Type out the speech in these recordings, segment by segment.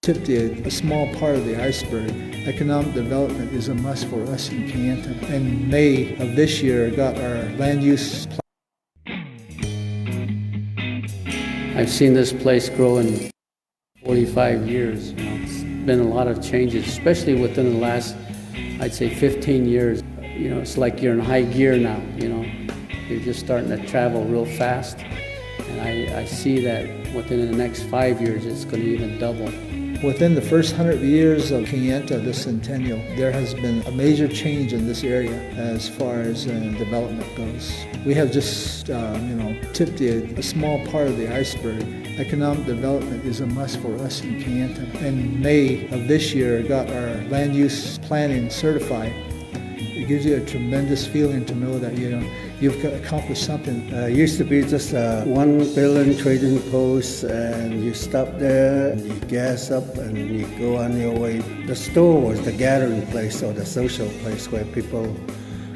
Tipped a small part of the iceberg. Economic development is a must for us in Kayenta. In May of this year, got our land use plan. I've seen this place grow in 45 years. It's been a lot of changes, especially within the last, I'd say 15 years. It's like you're in high gear now, You're just starting to travel real fast. And I see that within the next 5 years, it's going to even double. Within the first 100 years of Kayenta, the centennial, there has been a major change in this area as far as development goes. We have just, tipped a small part of the iceberg. Economic development is a must for us in Kayenta. In May of this year, got our land use planning certified. It gives you a tremendous feeling to know that, you've accomplished something. It used to be just one building trading post, and you stop there, and you gas up, and you go on your way. The store was the gathering place or the social place where people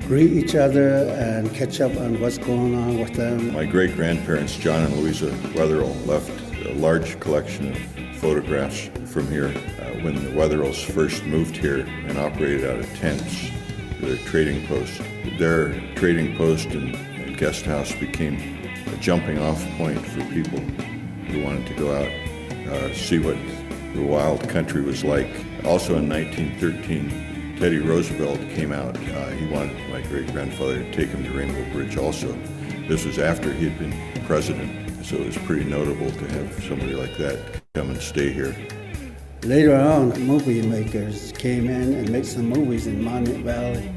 greet each other and catch up on what's going on with them. My great-grandparents, John and Louisa Wetherill, left a large collection of photographs from here when the Wetherrills first moved here and operated out of tents. Their trading post. Their trading post and guest house became a jumping off point for people who wanted to go out, see what the wild country was like. Also in 1913, Teddy Roosevelt came out. He wanted my great-grandfather to take him to Rainbow Bridge also. This was after he had been president, so it was pretty notable to have somebody like that come and stay here. Later on, movie makers came in and made some movies in Monument Valley,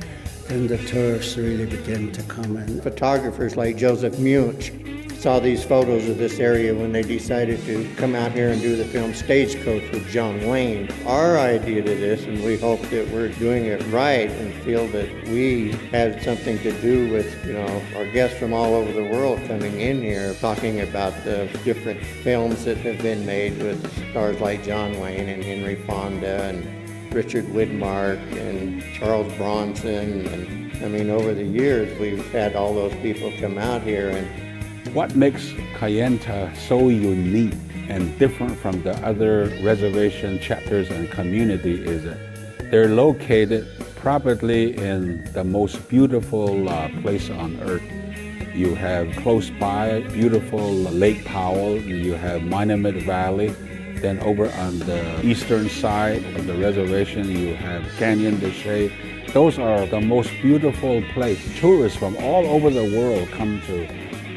and the tourists really began to come in. Photographers like Joseph Munch saw these photos of this area when they decided to come out here and do the film Stagecoach with John Wayne. Our idea to this, and we hope that we're doing it right and feel that we had something to do with, our guests from all over the world coming in here, talking about the different films that have been made with stars like John Wayne and Henry Fonda and Richard Widmark and Charles Bronson. And over the years, we've had all those people come out here. And what makes Kayenta so unique and different from the other reservation chapters and community is that they're located probably in the most beautiful place on earth. You have close by beautiful Lake Powell, you have Monument Valley, then over on the eastern side of the reservation you have Canyon de Chelly. Those are the most beautiful place. Tourists from all over the world come to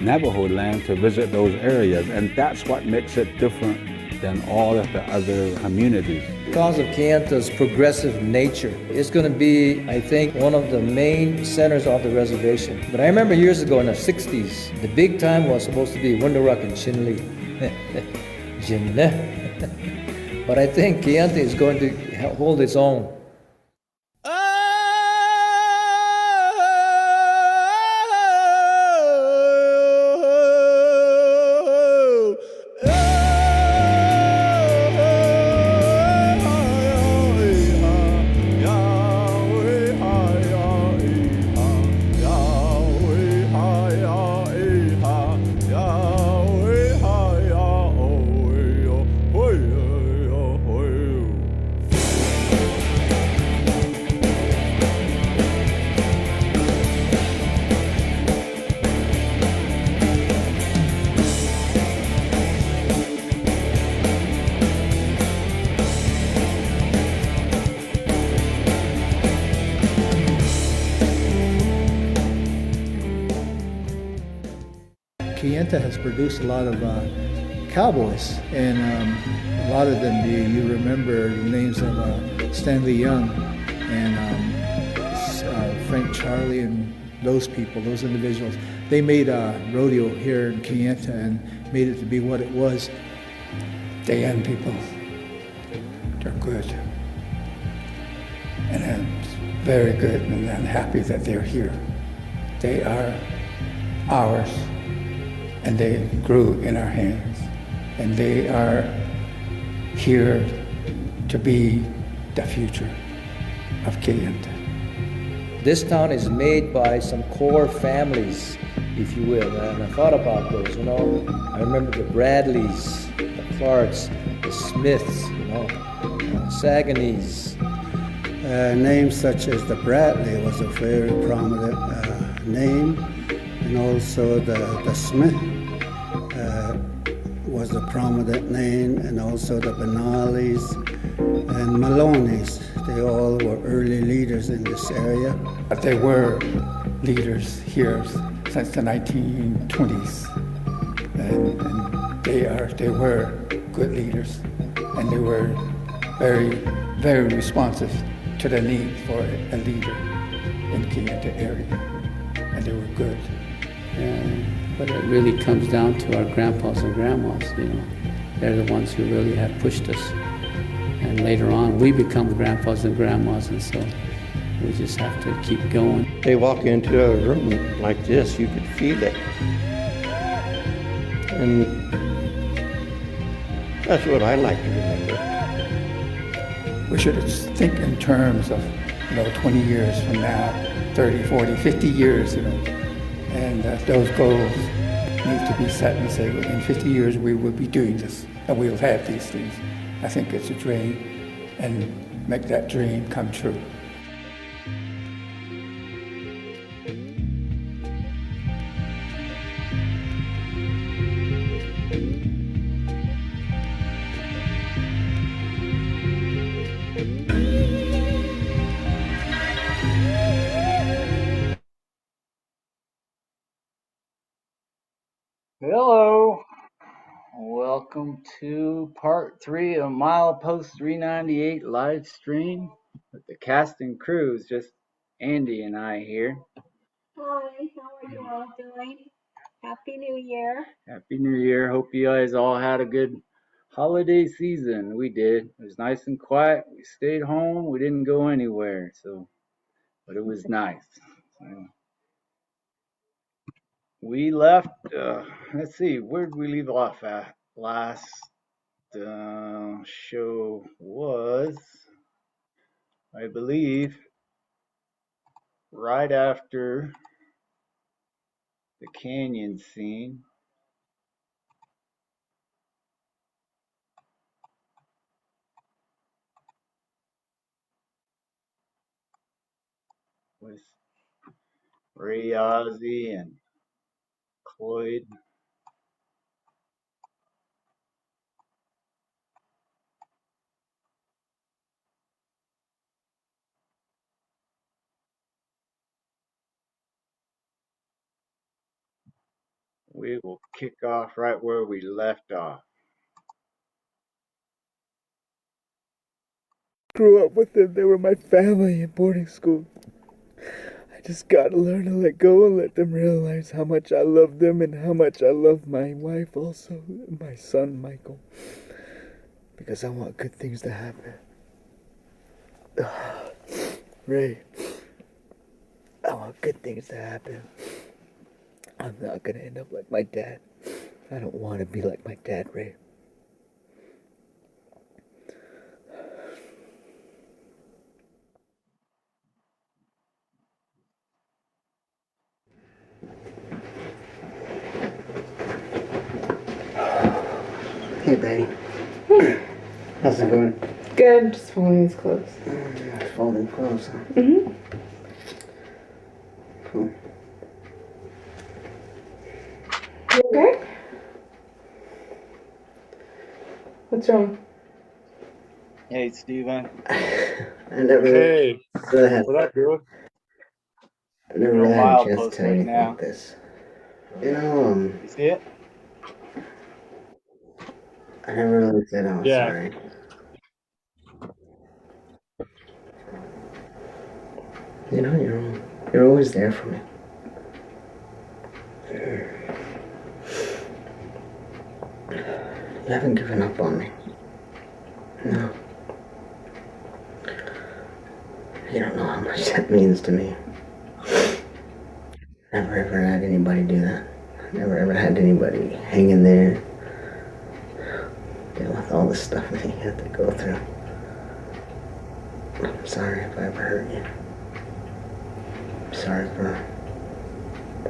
Navajo land to visit those areas, and that's what makes it different than all of the other communities. Because of Kayenta's progressive nature, it's going to be, I think, one of the main centers of the reservation. But I remember years ago in the 60s, the big time was supposed to be Windoruck and Chinle. Chinle. But I think Kayenta is going to hold its own. Kayenta has produced a lot of cowboys, and a lot of them, you remember the names of Stanley Young and Frank Charlie and those people, those individuals. They made rodeo here in Kayenta and made it to be what it was. The young people, they're good. And it's very good, and I'm happy that they're here. They are ours, and they grew in our hands. And they are here to be the future of Kayenta. This town is made by some core families, if you will, and I thought about those, I remember the Bradleys, the Clarks, the the Smiths, Saganese. Names such as the Bradley was a very prominent name, and also the Smith was a prominent name, and also the Benalis and Maloneys. They all were early leaders in this area. But they were leaders here since the 1920s, and they were good leaders, and they were very, very responsive to the need for a leader in Kayenta area, and they were good. But it really comes down to our grandpas and grandmas, They're the ones who really have pushed us. And later on, we become grandpas and grandmas, and so we just have to keep going. They walk into a room like this, you could feel it. And that's what I like to remember. We should think in terms of, 20 years from now, 30, 40, 50 years, and those goals need to be set and say, well, in 50 years we will be doing this, and we'll have these things. I think it's a dream, and make that dream come true. Hello, welcome to part 3 of Milepost 398 live stream with the cast and crew. It's just Andy and I here. Hi, how are you all doing? Happy New Year. Happy New Year. Hope you guys all had a good holiday season. We did. It was nice and quiet. We stayed home. We didn't go anywhere, but it was nice. So, we left, let's see, where did we leave off at? Last show was, I believe, right after the canyon scene. With Ray Ozzie and Cloyd. We will kick off right where we left off. Grew up with them. They were my family in boarding school. I just gotta learn to let go and let them realize how much I love them and how much I love my wife also, and my son Michael, because I want good things to happen. Ray, I want good things to happen. I'm not gonna end up like my dad. I don't want to be like my dad, Ray. Hey, Betty. How's it going? Good, just folding these clothes. Folding clothes, huh? Mm-hmm. Cool. You okay? What's wrong? Hey, Steven. I never Hey, really had, what up, dude? I never You're really a had a chance milepost to tell you right anything now. about this. You see it? I never really said I was Yeah. sorry. You're always there for me. You haven't given up on me. No. You don't know how much that means to me. Never ever had anybody do that. Never ever had anybody hang in there, deal with all the stuff that you had to go through. I'm sorry if I ever hurt you. I'm sorry for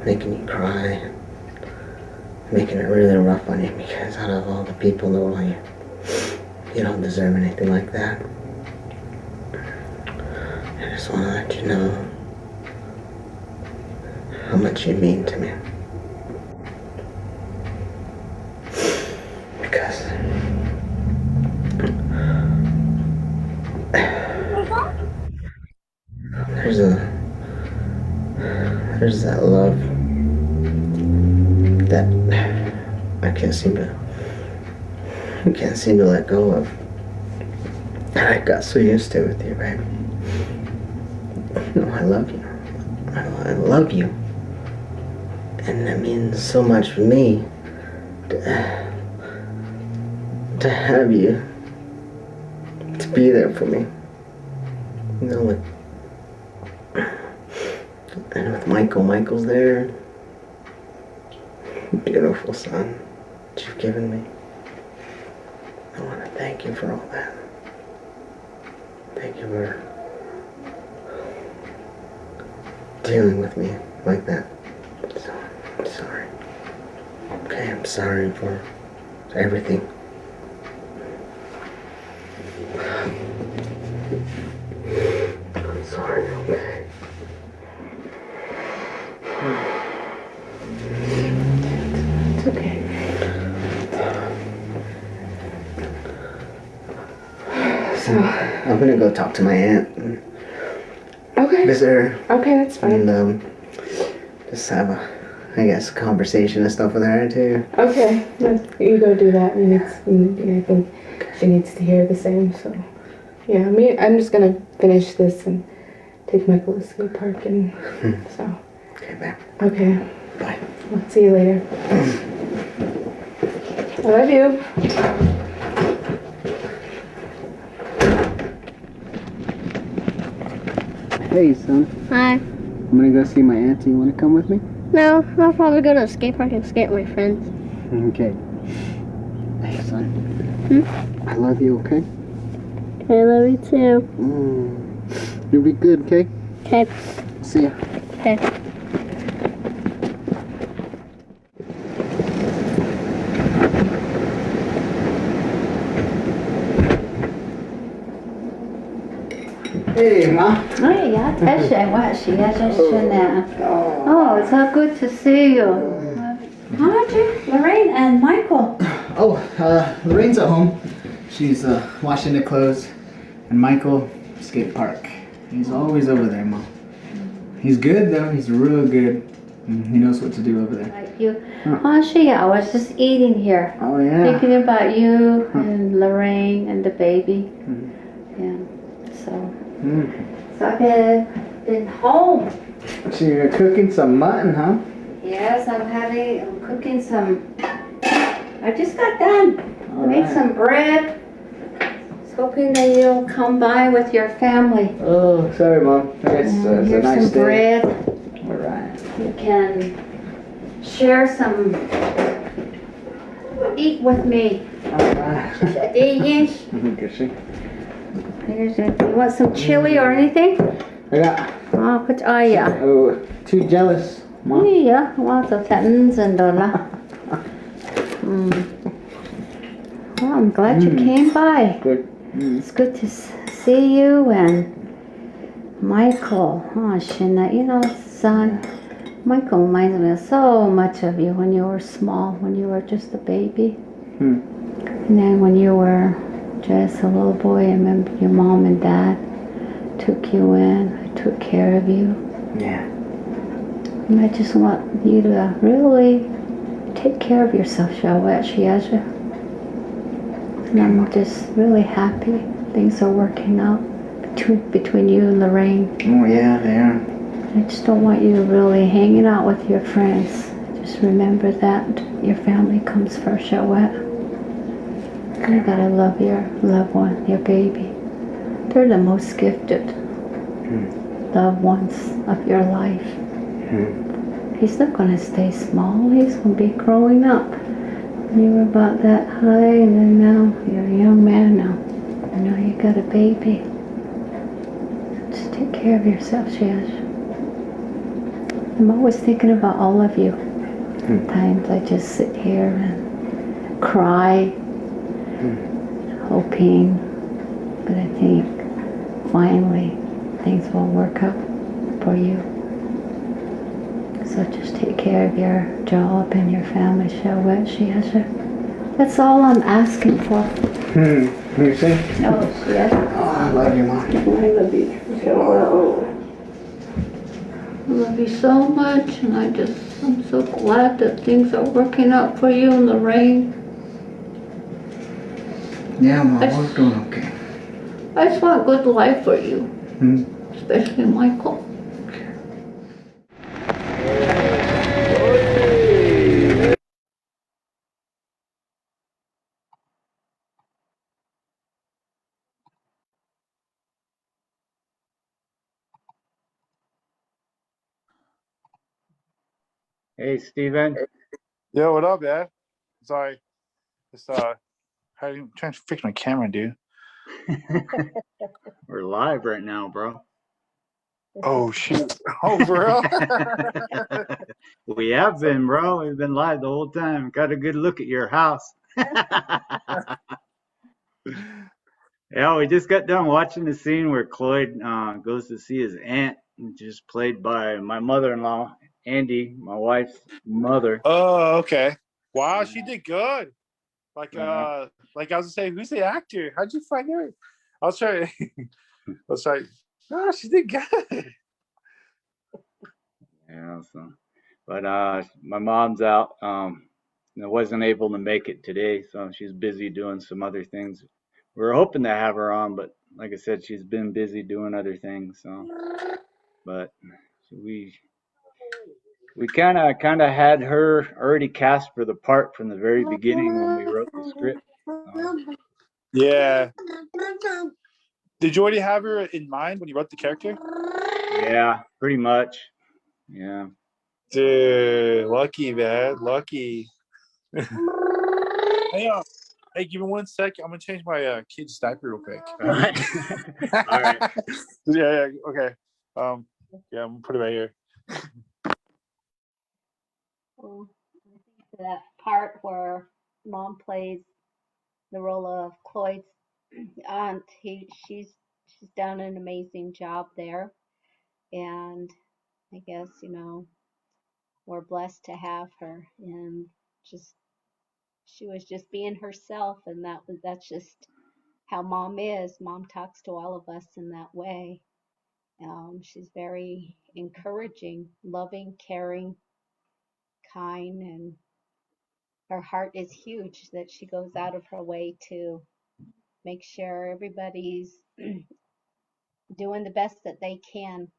making you cry, making it really rough on you, because out of all the people that will You don't deserve anything like that. I just want to let you know how much you mean to me. Because there's that love that I can't seem to let go of. And I got so used to it with you, babe. No, I love you. I love you. And it means so much for me to have you, to be there for me. You know, with Michael's there. Beautiful son that you've given me. I want to thank you for all that. Thank you for dealing with me like that. So, I'm sorry. Okay, I'm sorry for everything. I'm sorry, okay? It's okay. So, I'm gonna go talk to my aunt. Okay. Visit her. Okay, that's fine. And just have a conversation and stuff with her too. Okay, you go do that. I think she needs to hear the same. So, yeah, I'm just gonna finish this and take Michael to skate park and so. Okay, babe. Okay. Bye. I'll see you later. I love you. Hey, son. Hi. I'm gonna go see my auntie. You wanna come with me? No, I'll probably go to a skate park and skate with my friends. Okay. Hey, son. I love you, okay? I love you too. You'll be good, okay? Okay. See ya. Okay. Hey, Ma. 哎呀，才选我是也真是呢。Oh, it's so good to see you. Audrey, Lorraine, and Michael. Oh, Lorraine's at home. She's washing the clothes. And Michael, skate park. He's always over there, Mom. He's good, though. He's real good. He knows what to do over there. Like you. Actually, I was just eating here. Oh, yeah. Thinking about you and Lorraine and the baby. Yeah. So I've been home. So you're cooking some mutton, huh? Yes, I'm cooking some. I just got done. I made some bread. Was hoping that you'll come by with your family. Oh, sorry, Mom. It's a Here's nice some day. bread. All right. You can share some. Eat with me. All right. Yes. You want some chili or anything? I got. Oh, put yeah. Oh, too jealous, Mom. Yeah, lots of things and Well, I'm glad you came by. Good. It's good to see you and Michael. Oh, Shinna, son. Michael reminds me so much of you when you were small, when you were just a baby. And then when you were just a little boy, I remember your mom and dad took you in. I took care of you. Yeah. And I just want you to really take care of yourself, Shiaja. And I'm just really happy things are working out between you and Lorraine. Oh, yeah, they are. I just don't want you really hanging out with your friends. Just remember that your family comes first, Shawet. You gotta love your loved one, your baby. They're the most gifted loved ones of your life. He's not gonna stay small. He's gonna be growing up. You were about that high, and then now you're a young man now. And now you got a baby. Just take care of yourself, Shiash. I'm always thinking about all of you. Sometimes I just sit here and cry. hoping, but I think finally things will work out for you. So just take care of your job and your family, Shawet. She has her. That's all I'm asking for. Let me see. Oh, yes. Oh, I love you, Mom. I love you so well. I love you so much, and I'm so glad that things are working out for you in the rain. Yeah, Mom, we're doing okay. I just want a good life for you, especially Michael. Hey, Steven. Yo, what up, man? Sorry. Just I'm trying to fix my camera, dude. We're live right now, bro. Oh shoot. Oh, for real? We have been, bro. We've been live the whole time. Got a good look at your house. Yeah, we just got done watching the scene where Cloyd goes to see his aunt, which is played by my mother-in-law, Andy, my wife's mother. Oh, okay. Wow, she did good. Like I was gonna say, who's the actor? How'd you find her? I'll try. Let's try. Oh, she did good. Yeah, so, but my mom's out. Wasn't able to make it today, so she's busy doing some other things. We were hoping to have her on, but like I said, she's been busy doing other things. So, but we kind of had her already cast for the part from the very beginning when we wrote the script. Yeah. Did you already have her in mind when you wrote the character? Yeah, pretty much. Yeah. Dude, lucky, man. Lucky. Hey, give me 1 second. I'm gonna change my kid's diaper real quick. All right. All right. Yeah. Okay. Yeah, I'm gonna put it right here. Well, I think that part where Mom plays the role of Cloyd's aunt, she's done an amazing job there, and I guess we're blessed to have her, and just she was just being herself, and that's just how Mom is. Mom talks to all of us in that way. She's very encouraging, loving, caring, kind, and her heart is huge that she goes out of her way to make sure everybody's doing the best that they can,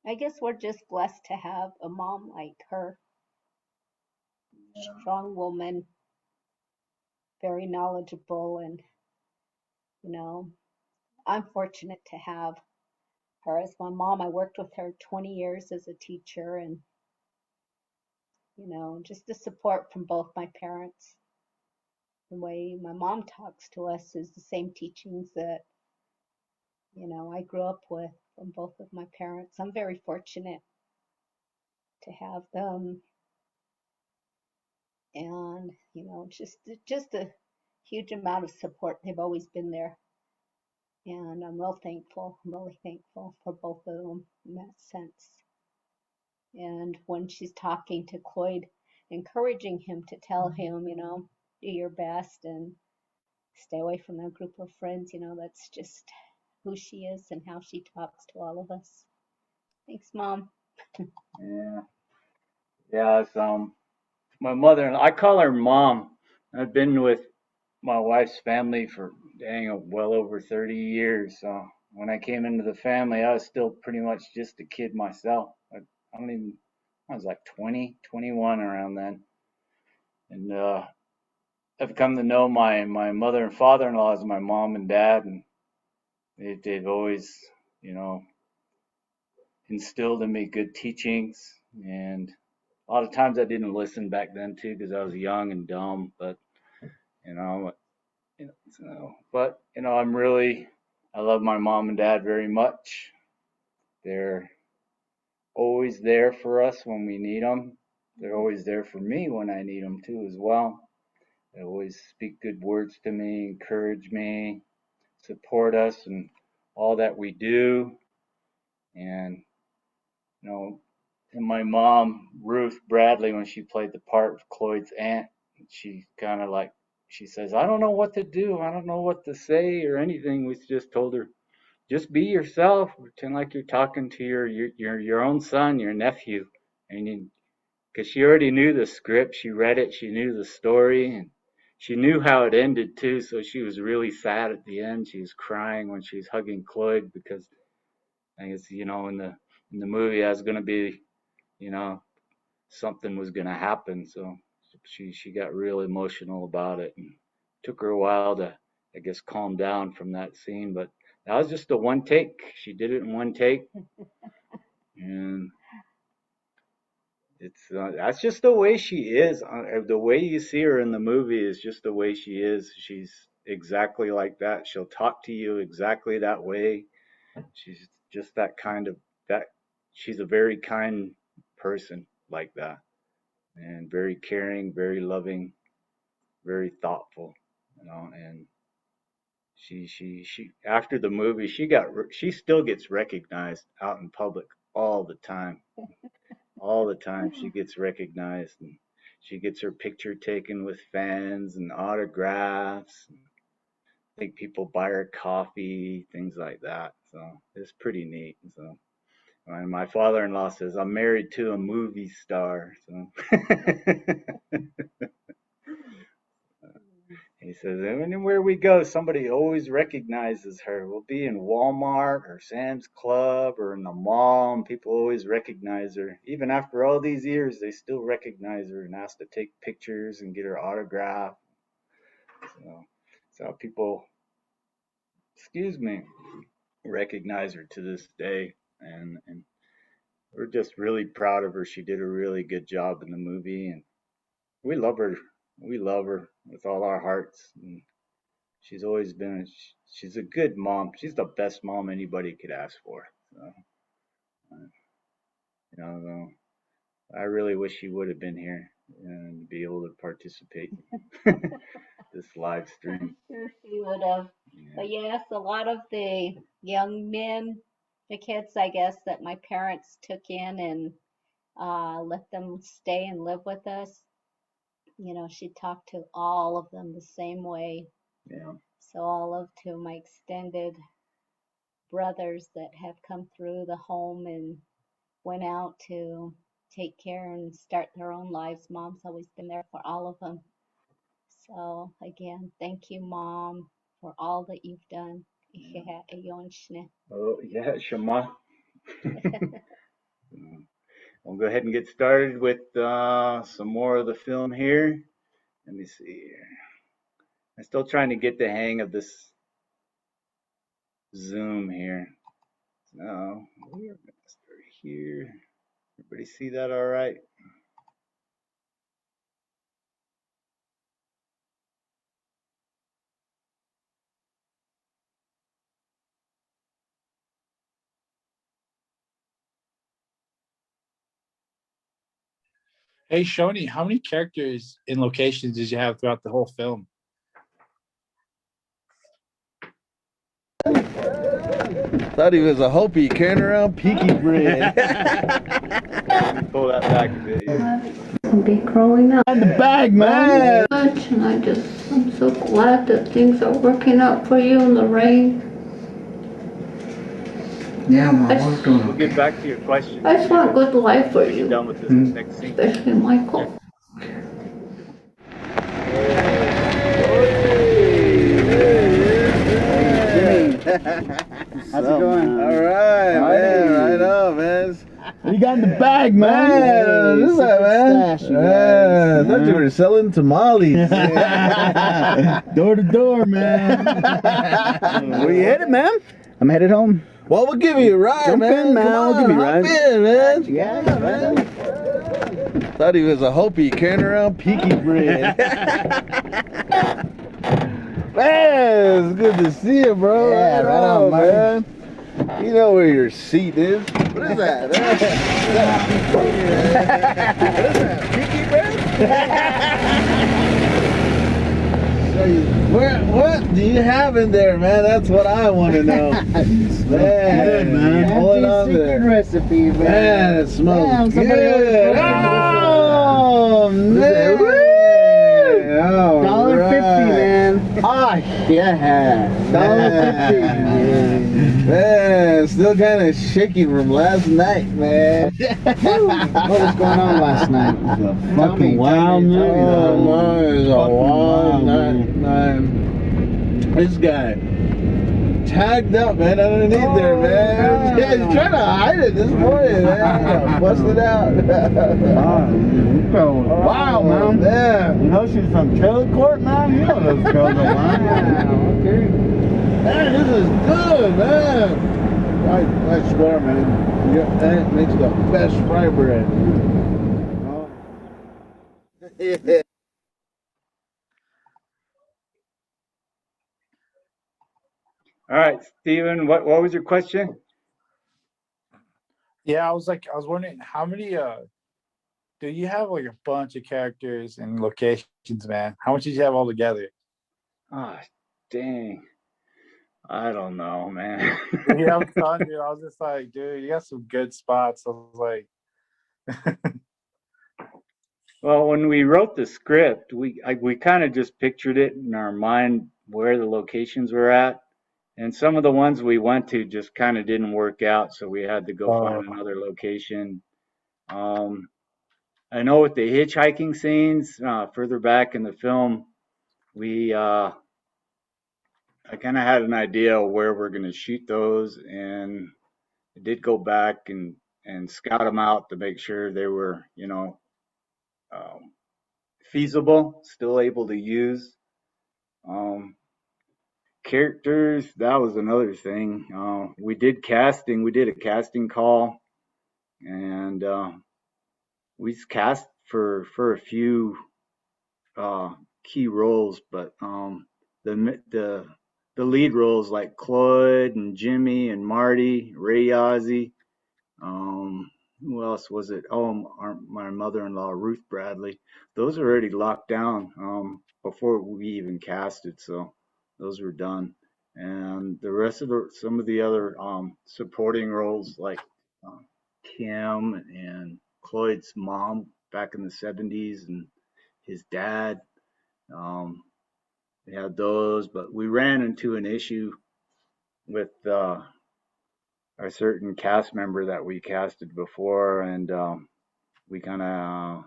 I guess we're just blessed to have a mom like her. Strong woman, very knowledgeable, and I'm fortunate to have her as my mom. I worked with her 20 years as a teacher, and just the support from both my parents. The way my mom talks to us is the same teachings that I grew up with from both of my parents. I'm very fortunate to have them, and just a huge amount of support. They've always been there, and I'm real thankful. I'm really thankful for both of them in that sense. And when she's talking to Cloyd, encouraging him to tell him, do your best and stay away from that group of friends, that's just who she is and how she talks to all of us. Thanks, Mom. Yeah. Yeah, it's my mother, I call her Mom. I've been with my wife's family for well over 30 years. So when I came into the family, I was still pretty much just a kid myself. I was like 20, 21 around then. And I've come to know my mother and father-in-law as my mom and dad, and they've always, instilled in me good teachings. And a lot of times I didn't listen back then too because I was young and dumb, but I love my mom and dad very much. They're always there for us when we need them. they're always there for me when I need them too as well. They always speak good words to me, encourage me, support us in all that we do. And, you know, and my mom, Ruth Bradley, when she played the part of Cloyd's aunt, she kind of like, she says, I don't know what to do. I don't know what to say or anything. We just told her, just be yourself. Pretend like you're talking to your own son, your nephew. And because she already knew the script, she read it, she knew the story, and she knew how it ended too. So she was really sad at the end. She was crying when she was hugging Cloyd because I guess, you know, in the movie, I was going to be, you know, something was going to happen. So she got real emotional about it, and took her a while to, I guess, calm down from that scene. But that was just a one take. She did it in one take, and it's that's just the way she is. The way you see her in the movie is just the way she is. She's exactly like that. She'll talk to you exactly that way. She's just that kind of that. She's a very kind person like that, and very caring, very loving, very thoughtful, you know. And she after the movie, she still gets recognized out in public all the time. All the time she gets recognized, and she gets her picture taken with fans and autographs. I think people buy her coffee, things like that. So it's pretty neat. So and my father-in-law says I'm married to a movie star. So he says, anywhere we go, somebody always recognizes her. We'll be in Walmart or Sam's Club or in the mall, and people always recognize her. Even after all these years, they still recognize her and ask to take pictures and get her autograph. So people, recognize her to this day. And we're just really proud of her. She did a really good job in the movie, and we love her. We love her with all our hearts. And she's always been, she's a good mom. She's the best mom anybody could ask for. So, you know, I really wish she would have been here and be able to participate in this live stream. I'm sure she would have. Yeah. But yes, a lot of the young men, the kids, I guess, that my parents took in and let them stay and live with us. You know, she talked to all of them the same way. Yeah. So all of to my extended brothers that have come through the home and went out to take care and start their own lives. Mom's always been there for all of them. So again, thank you, Mom, for all that you've done. Oh, yeah, Shema. We'll go ahead and get started with some more of the film here. Let me see here. I'm still trying to get the hang of this Zoom here. So we're going to start here. Everybody see that all right? Hey, Shoni, how many characters in locations did you have throughout the whole film? Thought he was a Hopi carrying around Peaky bread. Pull that back a bit. Be growing up. In the bag, man. Much, and I'm so glad that things are working out for you in the rain. Yeah, Mom, what's going on? We'll get back to your question. I just want a good life for you. Done with this next scene. Especially Michael. How's it going? All right, man. Right on, man. What you got in the bag, man? This is man. Yeah, I thought you were selling tamales. Door to door, man. Where you headed, man? I'm headed home. Well, we'll give you a ride, Jump man. in, man. Come We'll give you a ride. hop in, man. Yeah, man. Thought he was a Hopi carrying around Peaky bread. Man, it's good to see you, bro. Yeah, right on, man. You know where your seat is. What is that? What is that? Pinky bread? What do you have in there, man? That's what I want to know. Man. Hold it on secret there. recipe, man. Man, it smells good. Oh, man. All $1.50, man. Ah, yeah. $1.50. Man, still kind of shaky from last night, man. What was going on last night? It was a fucking wild night. Oh, man, it was a wild night, man. This guy tagged up, man, underneath there, man. Yeah, he's trying to hide it this morning, man. Busted out. Wow, man. Yeah. You know she's from trailer court, man? You know those girls are lying. Okay. Man, this is good, man. I swear, man. That makes the best fry bread. Yeah. All right, Steven, what was your question? Yeah, I was wondering how many do you have like a bunch of characters and locations, man? How much did you have all together? Ah, dang. I don't know, man. Yeah, I'm telling you, I was just like, dude, you got some good spots. I was like, Well, when we wrote the script, we kind of just pictured it in our mind where the locations were at, and some of the ones we went to just kind of didn't work out, so we had to go find another location. I know with the hitchhiking scenes further back in the film, I kind of had an idea of where we're going to shoot those, and I did go back and scout them out to make sure they were, feasible, still able to use. Characters, that was another thing. We did a casting call, and we cast for a few key roles, but the lead roles like Cloyd and Jimmy and Marty, Ray Ozzie. Who else was it? Oh, my mother-in-law, Ruth Bradley. Those are already locked down before we even casted, so those were done. And the rest of some of the other supporting roles like Kim and Cloyd's mom back in the 70s and his dad. We had those, but we ran into an issue with a certain cast member that we casted before, and we kind of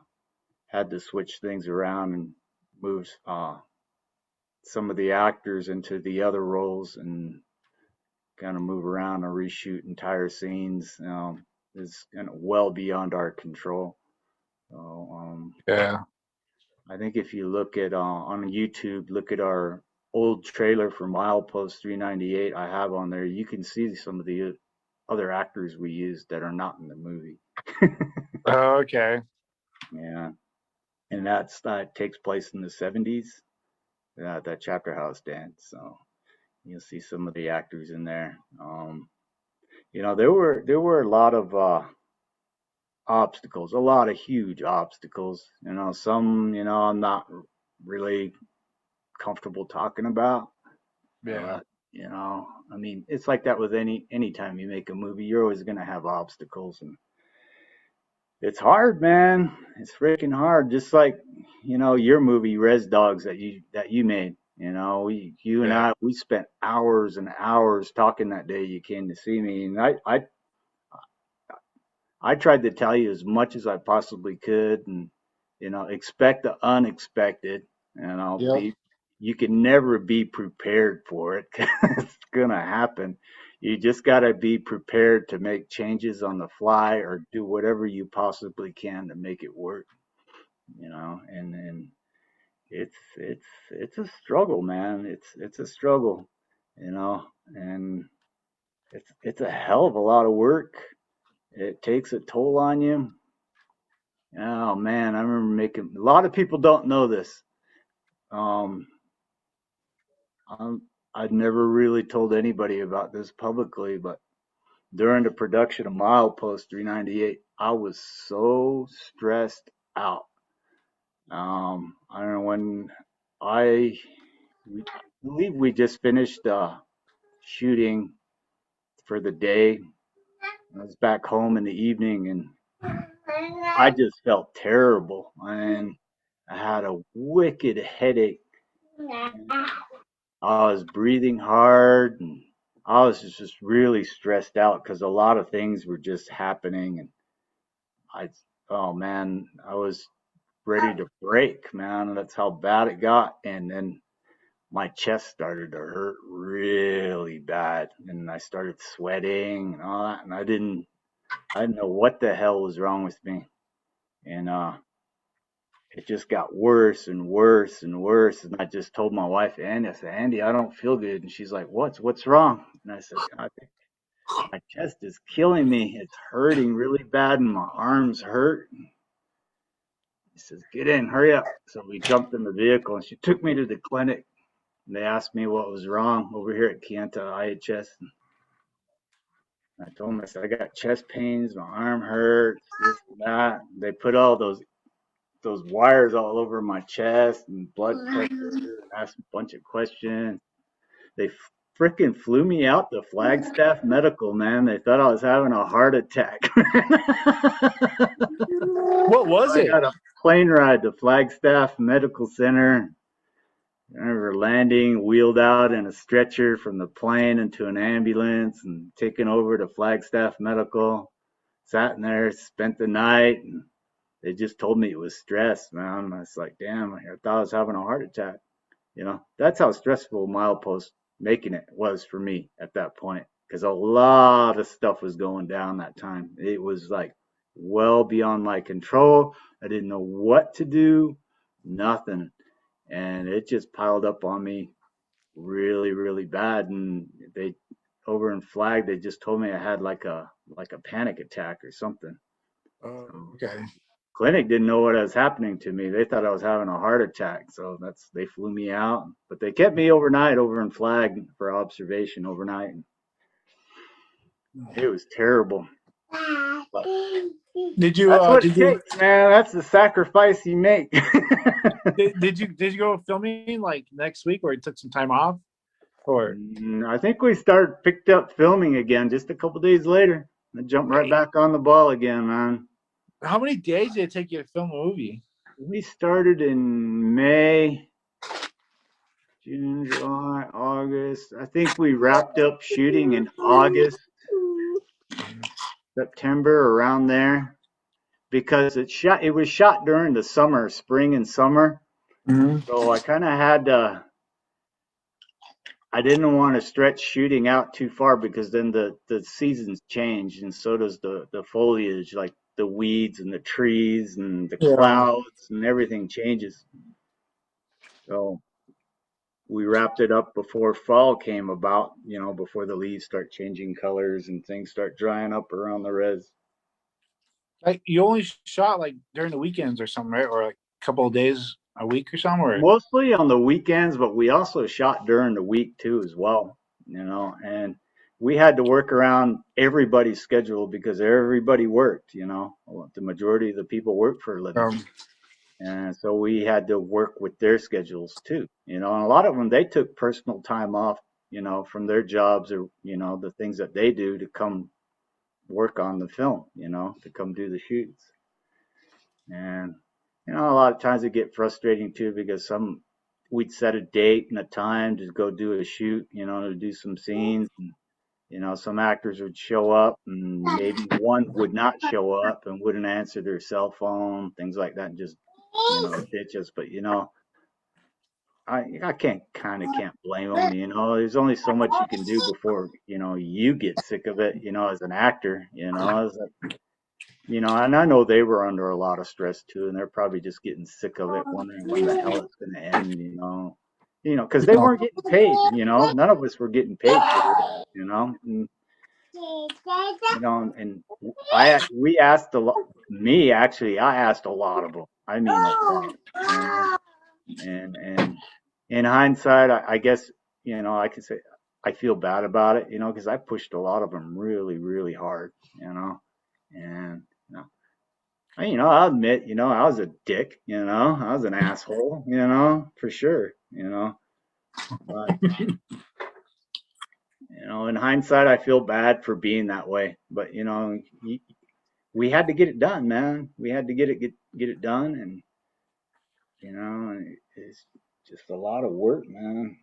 had to switch things around and move some of the actors into the other roles and kind of move around and reshoot entire scenes. Is kind of well beyond our control. So, yeah. I think if you look at on YouTube, look at our old trailer for Milepost 398 I have on there, you can see some of the other actors we used that are not in the movie. Oh, okay. Yeah. And that takes place in the 70s, that Chapter House dance. So you'll see some of the actors in there. There were a lot of obstacles, a lot of huge obstacles. Some, I'm not really comfortable talking about. Yeah. I mean, it's like that with any time you make a movie, you're always going to have obstacles, and it's hard, man. It's freaking hard. Just like, your movie Res Dogs that you made. You and I, we spent hours and hours talking that day you came to see me, and I tried to tell you as much as I possibly could, and expect the unexpected. You can never be prepared for it. It's gonna happen. You just gotta be prepared to make changes on the fly or do whatever you possibly can to make it work. And it's a struggle, man. It's a struggle, and it's a hell of a lot of work. It takes a toll on you. Oh man, I remember making. A lot of people don't know this. I'd never really told anybody about this publicly, but during the production of Milepost 398, I was so stressed out. I don't know when I believe we just finished shooting for the day. I was back home in the evening and I just felt terrible and I had a wicked headache. I was breathing hard and I was just really stressed out because a lot of things were just happening and oh man, I was ready to break, man. That's how bad it got. And then my chest started to hurt really bad and I started sweating and all that and I didn't know what the hell was wrong with me. And it just got worse and worse and worse. And I just told my wife, Andy, I said, Andy, I don't feel good. And she's like, what's wrong? And I said, I think my chest is killing me. It's hurting really bad and my arms hurt. He says, get in, hurry up. So we jumped in the vehicle and she took me to the clinic. And they asked me what was wrong over here at Kayenta IHS. And I told them, I said, I got chest pains, my arm hurts, this and that. They put all those wires all over my chest and blood pressure and asked a bunch of questions. They freaking flew me out to Flagstaff Medical, man. They thought I was having a heart attack. What was it? I got a plane ride to Flagstaff Medical Center. I remember landing, wheeled out in a stretcher from the plane into an ambulance and taken over to Flagstaff Medical. Sat in there, spent the night, and they just told me it was stress, man. I was like, damn, I thought I was having a heart attack. You know, that's how stressful Milepost making it was for me at that point, because a lot of stuff was going down that time. It was like well beyond my control. I didn't know what to do, nothing. And it just piled up on me really, really bad. And they over in Flag, they just told me I had like a panic attack or something. Okay. Clinic didn't know what was happening to me. They thought I was having a heart attack. So they flew me out, but they kept me overnight over in Flag for observation overnight. It was terrible. But Did you? That's what it takes, man. That's the sacrifice you make. Did you go filming like next week, or you took some time off? Or I think we picked up filming again just a couple days later. I jumped right back on the ball again, man. How many days did it take you to film a movie? We started in May, June, July, August. I think we wrapped up shooting in August, September, around there, because it was shot during the summer, spring and summer. Mm-hmm. So I kind of had to. I didn't want to stretch shooting out too far because then the seasons change and so does the foliage, like the weeds and the trees and the clouds and everything changes. So we wrapped it up before fall came about, you know, before the leaves start changing colors and things start drying up around the res. Like you only shot like during the weekends or something, right? Or like a couple of days a week or something? Or? Mostly on the weekends, but we also shot during the week too as well, you know, and we had to work around everybody's schedule because everybody worked, you know. The majority of the people worked for a living. And so we had to work with their schedules too, you know, and a lot of them, they took personal time off, you know, from their jobs or, you know, the things that they do to come work on the film, you know, to come do the shoots. And you know, a lot of times it get frustrating too because we'd set a date and a time to go do a shoot, you know, to do some scenes. And, you know, some actors would show up and maybe one would not show up and wouldn't answer their cell phone, things like that, and just, you know, ditch us. But, you know, I can't blame them, you know. There's only so much you can do before, you know, you get sick of it, you know, as an actor, you know. It's like, you know, and I know they were under a lot of stress too, and they're probably just getting sick of it, wondering when the hell it's going to end, you know, because they weren't getting paid, you know, none of us were getting paid for it, you know, and, you know, and we asked a lot. Me actually, I asked a lot of them. I mean, a lot. And in hindsight, I guess, you know, I could say I feel bad about it, because I pushed a lot of them really, really hard, and I'll admit, I was a dick, I was an asshole, for sure, but in hindsight, I feel bad for being that way, but we had to get it done, man. We had to get it done, and it's just a lot of work, man.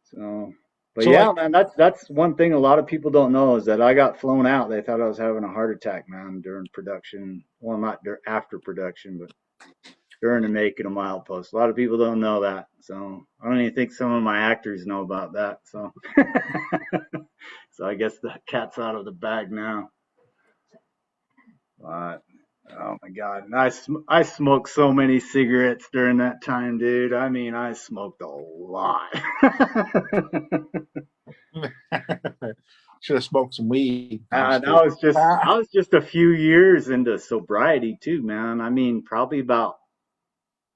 So, but So, yeah, like, man, that's one thing a lot of people don't know is that I got flown out. They thought I was having a heart attack, man, during production. Well, not after production, but during the making of Milepost. A lot of people don't know that. So I don't even think some of my actors know about that. So, so I guess the cat's out of the bag now. But oh my God, I smoked so many cigarettes during that time, dude. I mean, I smoked a lot. Should have smoked some weed. I was just a few years into sobriety too, man. I mean, probably about,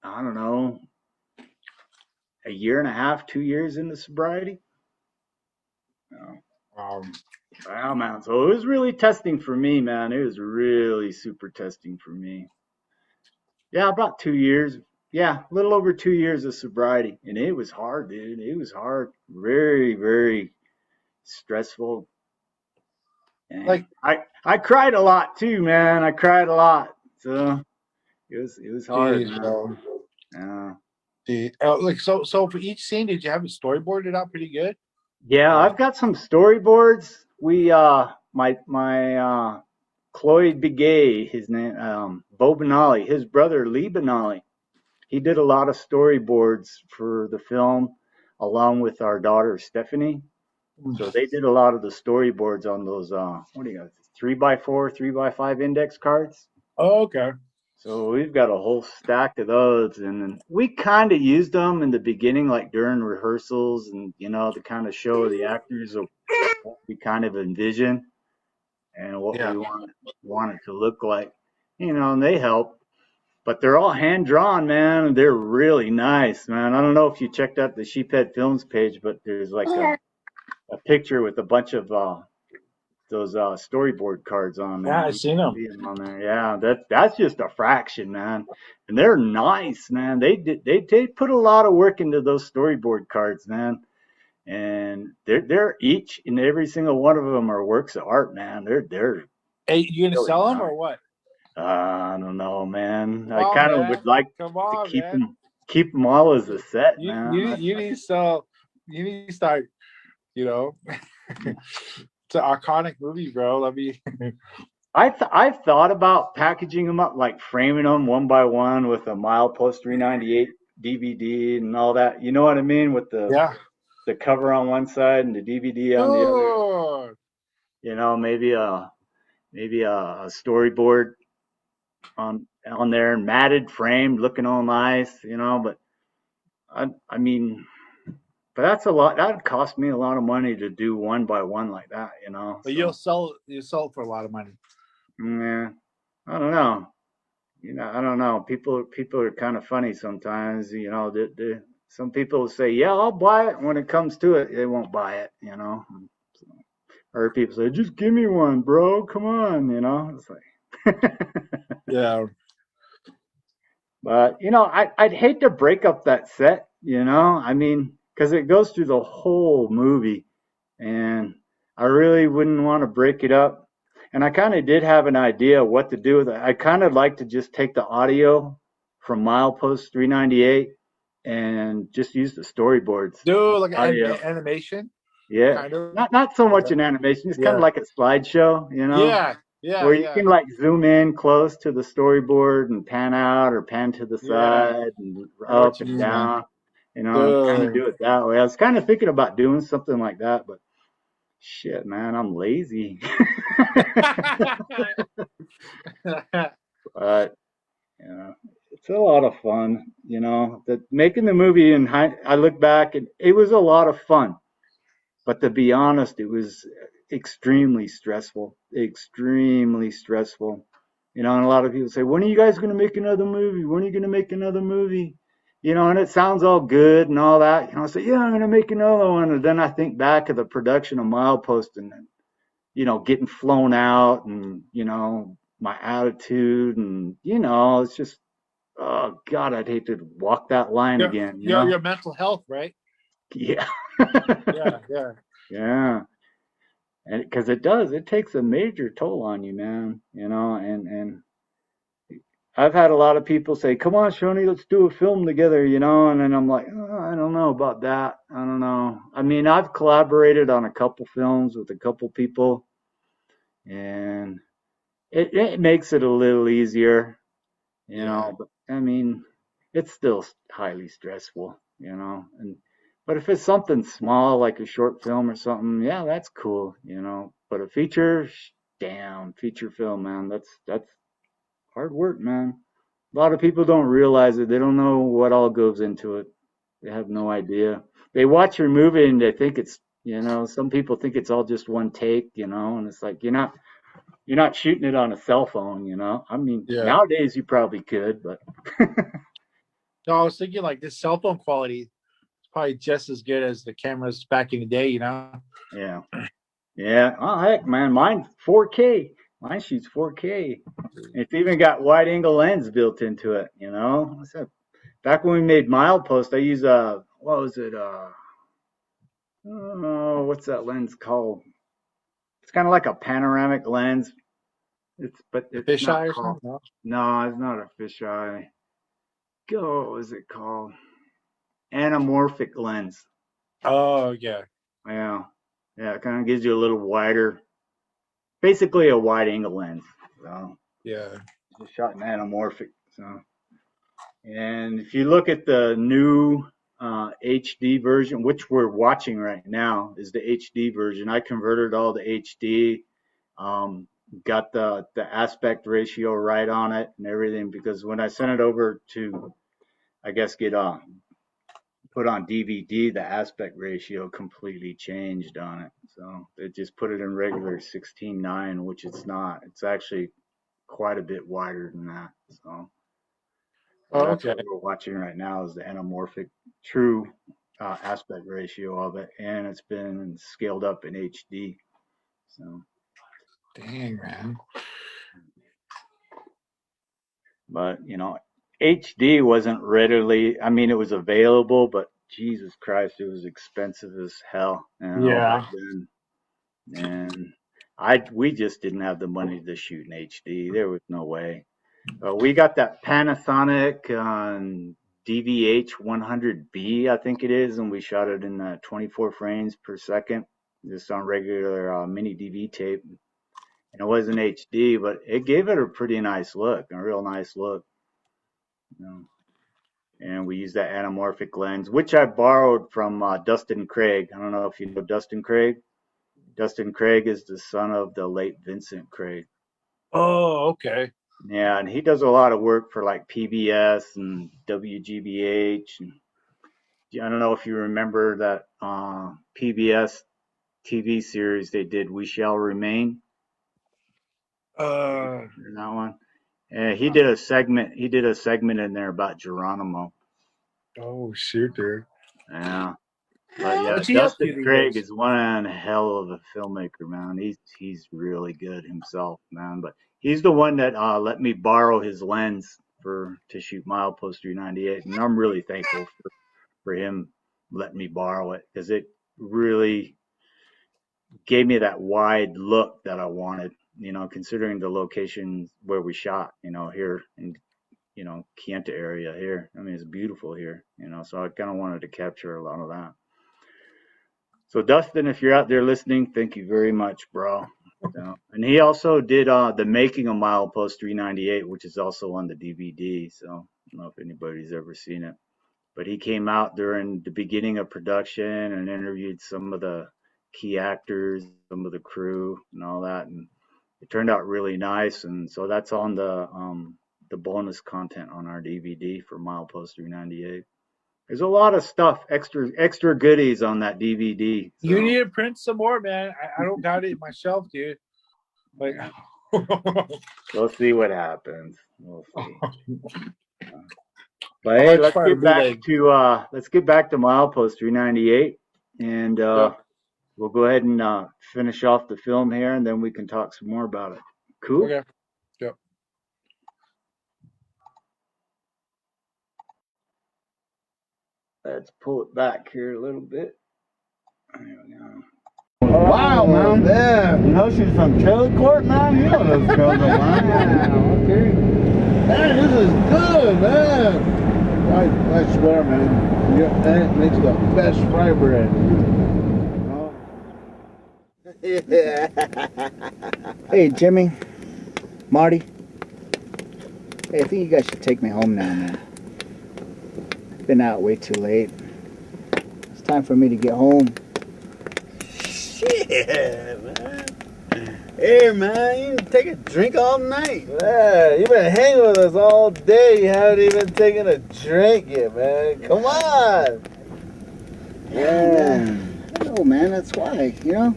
I don't know, a year and a half, 2 years into sobriety. Wow, man. So it was really testing for me, man. It was really super testing for me. Yeah, about 2 years. Yeah, a little over 2 years of sobriety. And it was hard, dude. It was hard. Very, very stressful. And Like, I cried a lot too, man. I cried a lot. So it was hard, geez, man. bro. Yeah. Like, so for each scene, did you have it storyboarded out pretty good? Yeah, I've got some storyboards. We my Cloyd Begay, his name, Bo Benali, his brother Lee Benali, he did a lot of storyboards for the film along with our daughter Stephanie. So they did a lot of the storyboards on those what do you got, 3x4, 3x5 index cards. Oh, okay. So we've got a whole stack of those, and we kind of used them in the beginning, like during rehearsals, and to kind of show the actors what we kind of envision and what we want it to look like, and they help. But they're all hand drawn, man, and they're really nice, man. I don't know if you checked out the Sheephead Films page, but there's like a picture with a bunch of those storyboard cards on there. Yeah, I've seen them. On there. Yeah, that's just a fraction, man. And they're nice, man. They put a lot of work into those storyboard cards, man. And they're each and every single one of them are works of art, man. They're Hey, you gonna really sell them nice. or what? I don't know, man. Come I on, kind of man. would like Come on, to keep them all as a set, man. You need to sell. You need to start. It's an iconic movie, bro. Let me. I've thought about packaging them up, like framing them one by one with a Milepost 398 DVD and all that. You know what I mean? With the cover on one side and the DVD on the other. Maybe a storyboard on there, matted, framed, looking all nice. But I mean. But that's a lot. That would cost me a lot of money to do one by one like that, But you'll sell it for a lot of money. Yeah, I don't know. I don't know. People are kind of funny sometimes. Some people say, "Yeah, I'll buy it." When it comes to it, they won't buy it. So, or people say, "Just give me one, bro. Come on." It's like, yeah. But I'd hate to break up that set. I mean. Because it goes through the whole movie, and I really wouldn't want to break it up. And I kind of did have an idea what to do with it. I kind of like to just take the audio from Milepost 398 and just use the storyboards. Do like animation? Yeah, kind of. Not so much an animation. It's kind of like a slideshow, Yeah. Where you can like zoom in close to the storyboard and pan out or pan to the side and up and down. Kind of do it that way. I was kind of thinking about doing something like that, but shit, man, I'm lazy. But it's a lot of fun. Making the movie I look back and it was a lot of fun. But to be honest, it was extremely stressful. Extremely stressful. And a lot of people say, "When are you guys going to make another movie? When are you going to make another movie?" you know, and it sounds all good and all that. You know, I say, yeah, I'm gonna make another one, and then I think back of the production of Milepost and, you know, getting flown out, and you know, my attitude, and you know, it's just, oh God, I'd hate to walk that line again. You know, your mental health, right? yeah, Yeah. yeah, and because it takes a major toll on you, man. You know, and I've had a lot of people say, "Come on, Shoney, let's do a film together," you know, and then I'm like, oh, I don't know about that. I don't know. I mean, I've collaborated on a couple films with a couple people, and it makes it a little easier, you know. But I mean, it's still highly stressful, you know. But if it's something small like a short film or something, yeah, that's cool, you know. But a feature, damn, feature film, man, that's hard work, man. A lot of people don't realize it. They don't know what all goes into it. They have no idea. They watch your movie and they think it's, you know, some people think it's all just one take, you know, and it's like you're not shooting it on a cell phone, you know. I mean, nowadays you probably could, but No, I was thinking like this cell phone quality is probably just as good as the cameras back in the day, you know? yeah. Yeah. Oh heck, man, mine's 4K. Mine shoots 4K. It's even got wide angle lens built into it, you know. I said, back when we made Milepost, I used what was it? Oh, what's that lens called? It's kind of like a panoramic lens. It's Fisheye not or called. something? No, it's not a fisheye. What was it called? Anamorphic lens. Oh, yeah. Yeah, yeah. It kind of gives you a little wider, basically a wide angle lens. So yeah, just shot in anamorphic. So, and if you look at the new HD version, which we're watching right now, is the HD version. I converted all to HD. Got the aspect ratio right on it and everything, because when I sent it over to, I guess, get put on DVD, the aspect ratio completely changed on it. So it just put it in regular 16:9, which it's not. It's actually quite a bit wider than that. So that's what we're watching right now, is the anamorphic true aspect ratio of it, and it's been scaled up in HD. So dang, man. But you know, HD wasn't readily, I mean, it was available, but Jesus Christ, it was expensive as hell, you know, back then. And we just didn't have the money to shoot in HD. There was no way. We got that Panasonic DVH 100B, I think it is, and we shot it in 24 frames per second, just on regular mini DV tape. And it wasn't HD, but it gave it a pretty nice look, a real nice look. You know. And we used that anamorphic lens, which I borrowed from Dustin Craig. I don't know if you know Dustin Craig. Dustin Craig is the son of the late Vincent Craig. Oh, okay. Yeah, and he does a lot of work for like PBS and WGBH. And I don't know if you remember that PBS TV series they did, We Shall Remain. That one. Yeah, he did a segment in there about Geronimo. Oh, shoot, dude. Yeah. But yeah, Dustin Craig is one hell of a filmmaker, man. He's really good himself, man. But he's the one that let me borrow his lens to shoot Milepost 398, and I'm really thankful for him letting me borrow it, because it really gave me that wide look that I wanted. You know, considering the location where we shot, you know, here in, you know, Kayenta area here. I mean, it's beautiful here, you know, so I kind of wanted to capture a lot of that. So Dustin, if you're out there listening, thank you very much, bro. And he also did the making of Milepost 398, which is also on the DVD. So I don't know if anybody's ever seen it, but he came out during the beginning of production and interviewed some of the key actors, some of the crew and all that. And it turned out really nice. And so that's on the bonus content on our DVD for Milepost 398. There's a lot of stuff, extra goodies on that DVD. So. You need to print some more, man. I don't got it myself, dude. Like, we'll see what happens. We'll see. But hey, let's get back to milepost 398, and we'll go ahead and finish off the film here, and then we can talk some more about it. Cool. Okay. Yep. Let's pull it back here a little bit. There we go. Wow, man. Yeah. You know she's from Chillicothe, man? You know those girls, man. Okay. Man, this is good, man. I swear, man. That makes the best fry bread. Yeah. Hey, Jimmy, Marty. Hey, I think you guys should take me home now, man. Been out way too late. It's time for me to get home. Shit, man. Hey, man, you can take a drink all night. Yeah, you've been hanging with us all day. You haven't even taken a drink yet, man. Come on. Yeah. I know, man. That's why, you know.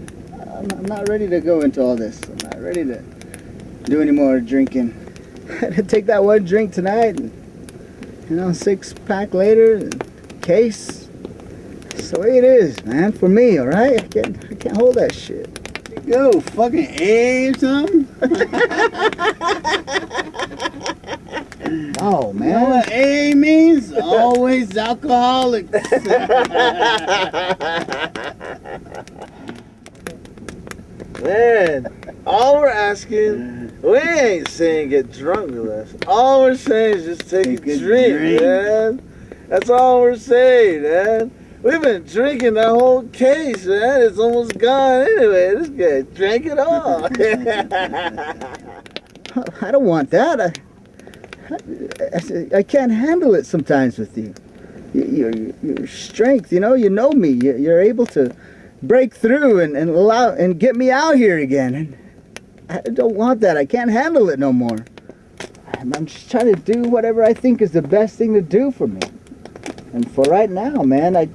I'm not ready to go into all this. I'm not ready to do any more drinking. I had to take that one drink tonight, and, you know, 6-pack later, and case. That's the way it is, man. For me, all right? I can't hold that shit. Go fucking A or something? No, man. You know what A means? Always alcoholic. Man, all we're asking, we ain't saying get drunk with us. All we're saying is just take a drink, man. That's all we're saying, man. We've been drinking the whole case, man. It's almost gone anyway. This guy drank it all. I don't want that. I can't handle it sometimes with you. Your strength, you know me. You're able to break through and allow and get me out here again. And I don't want that. I can't handle it no more. I'm just trying to do whatever I think is the best thing to do for me. And for right now, man, I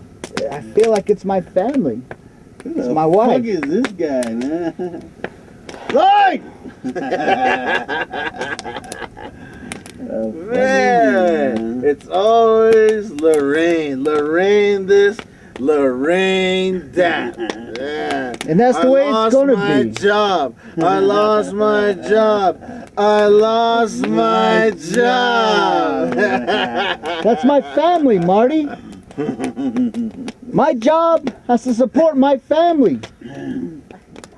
feel like it's my family. It's my wife. Who the fuck is this guy, man? Lloyd! Man, it's always Lorraine. Lorraine this, Lorraine that. Yeah. And that's the way it's gonna be. I lost my job. I lost my job. That's my family, Marty. My job has to support my family.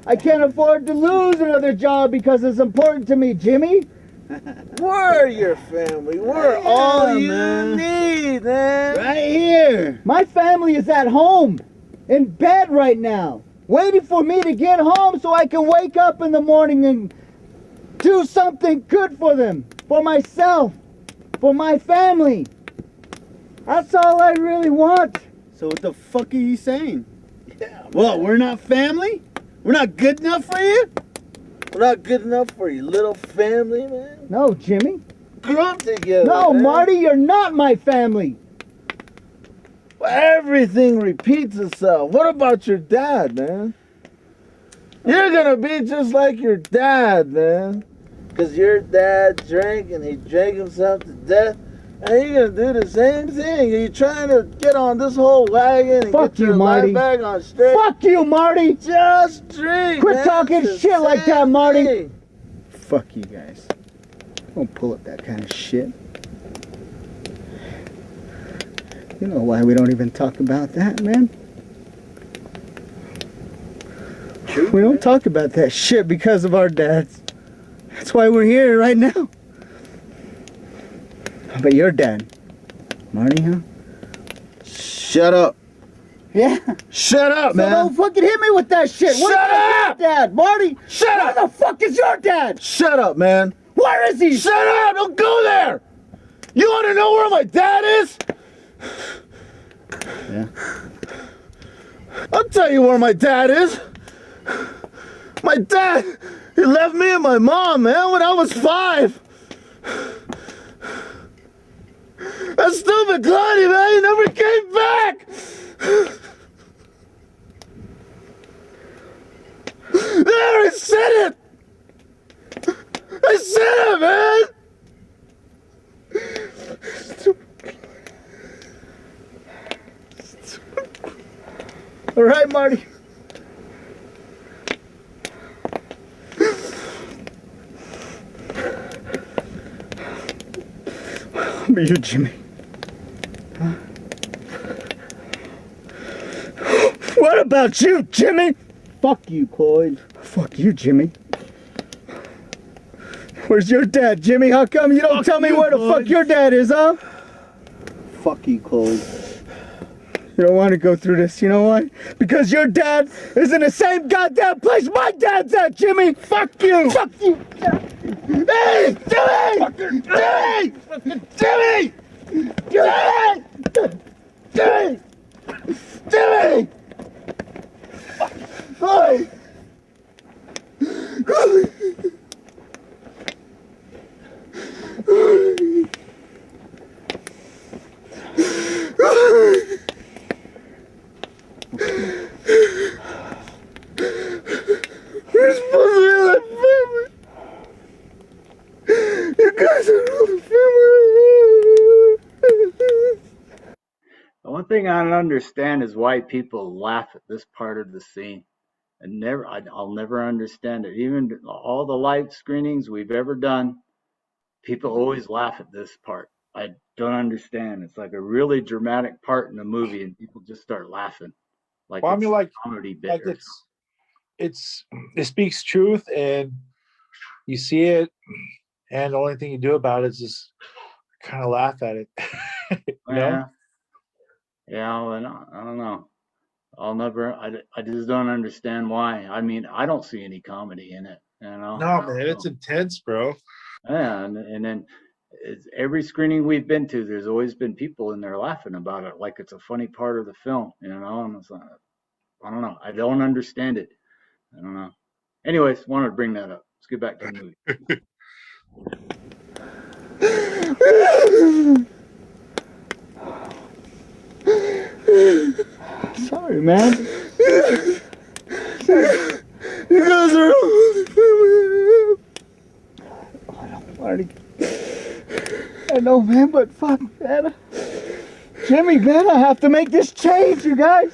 I can't afford to lose another job because it's important to me, Jimmy. We're your family. We're all you need, man. Right here. My family is at home, in bed right now, waiting for me to get home so I can wake up in the morning and do something good for them, for myself, for my family. That's all I really want. So what the fuck are you saying? Yeah, what, we're not family? We're not good enough for you? We're not good enough for your little family, man? No, Jimmy. Grew up together, No, man. Marty, you're not my family. Well, everything repeats itself. What about your dad, man? You're gonna be just like your dad, man. Because your dad drank and he drank himself to death. And you're gonna do the same thing. You're trying to get on this whole wagon and Fuck get your you, Marty. life back on straight. Fuck you, Marty. Just drink, Quit man. talking It's the shit like that, same Marty. thing. Fuck you guys. Don't pull up that kind of shit. You know why we don't even talk about that, man? We don't talk about that shit because of our dads. That's why we're here right now. But your dad, Marty, huh? Shut up. Yeah. Shut up, So man. don't fucking hit me with that shit. Shut Where up! your dad, Marty? Shut up! Where the fuck is your dad? Shut up, man. Where is he? Shut up! Don't go there! You want to know where my dad is? Yeah. I'll tell you where my dad is. My dad, he left me and my mom, man, when I was 5. That stupid Claudia, man, he never came back. There, I said it. I said it, man. All right, Marty. How about you, Jimmy? Huh? What about you, Jimmy? Fuck you, Cloyd. Fuck you, Jimmy. Where's your dad, Jimmy? How come you don't tell me where the fuck your dad is, huh? Fuck you, Cloyd. You don't want to go through this, you know why? Because your dad is in the same goddamn place my dad's at, Jimmy! Fuck you! Fuck you! Hey! Jimmy! Jimmy! Jimmy! Jimmy! Jimmy! Jimmy! Hey! We're supposed to be like family. You guys are all the family. The one thing I don't understand is why people laugh at this part of the scene. And I'll never understand it. Even all the live screenings we've ever done, people always laugh at this part. I don't understand. It's like a really dramatic part in the movie, and people just start laughing. Like, well, I mean, like a comedy bit. Like it speaks truth, and you see it, and the only thing you do about it is just kind of laugh at it. You know? Yeah, and I don't know. I just don't understand why. I mean, I don't see any comedy in it, you know? No, man, it's intense, bro. Yeah, and then every screening we've been to, there's always been people in there laughing about it, like it's a funny part of the film, you know? And it's like, I don't know. I don't understand it. I don't know. Anyways, wanted to bring that up. Let's get back to the movie. Sorry, man. You guys are all the family. I know, man, but fuck, man. Jimmy, man, I have to make this change, you guys.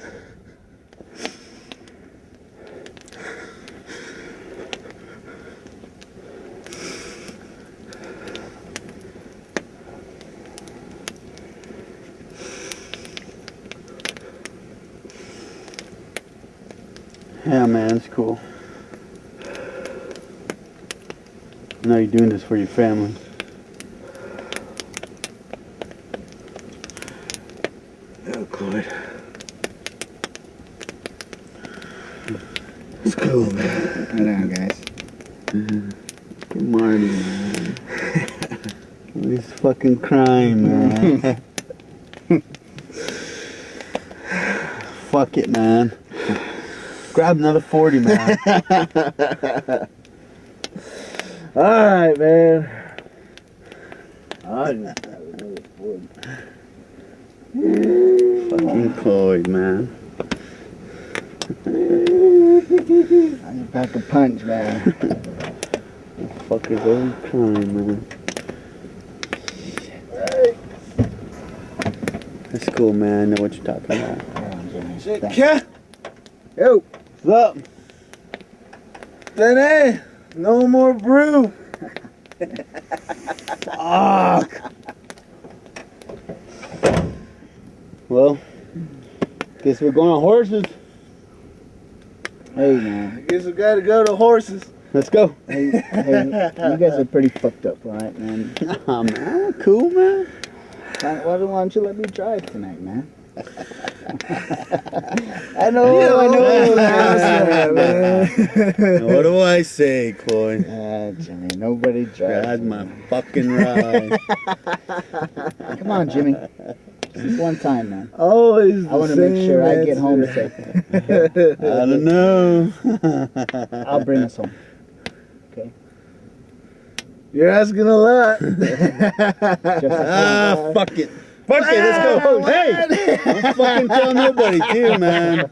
Yeah, man, it's cool. I know you're doing this for your family. Oh, Cloyd. It's cool, man. Hold on, guys. Get Marty, man. He's fucking crying, man. Fuck it, man. Grab another 40, man. All right, man. Fucking Cloyd, man. I can pack a punch, man. Fucker's all crying, man. That's cool, man. I know what you're talking about. Shit, cat. Yo. What's up? Then no more brew. Fuck. Well, guess we're going on horses. Hey, man. I guess we gotta go to horses. Let's go. Hey, you guys are pretty fucked up, right, man? Aw, man. Cool, man. Why don't you let me drive tonight, man? I know. What do I say, Cloyd? Jimmy, nobody drives. Ride my fucking ride. Come on, Jimmy. Just one time, man. Always. I want to make sure I get home safe. I don't know. I'll bring us home. Okay. You're asking a lot. Fuck it. Fuck it, let's go. Hey! Don't fucking tell nobody, too, man.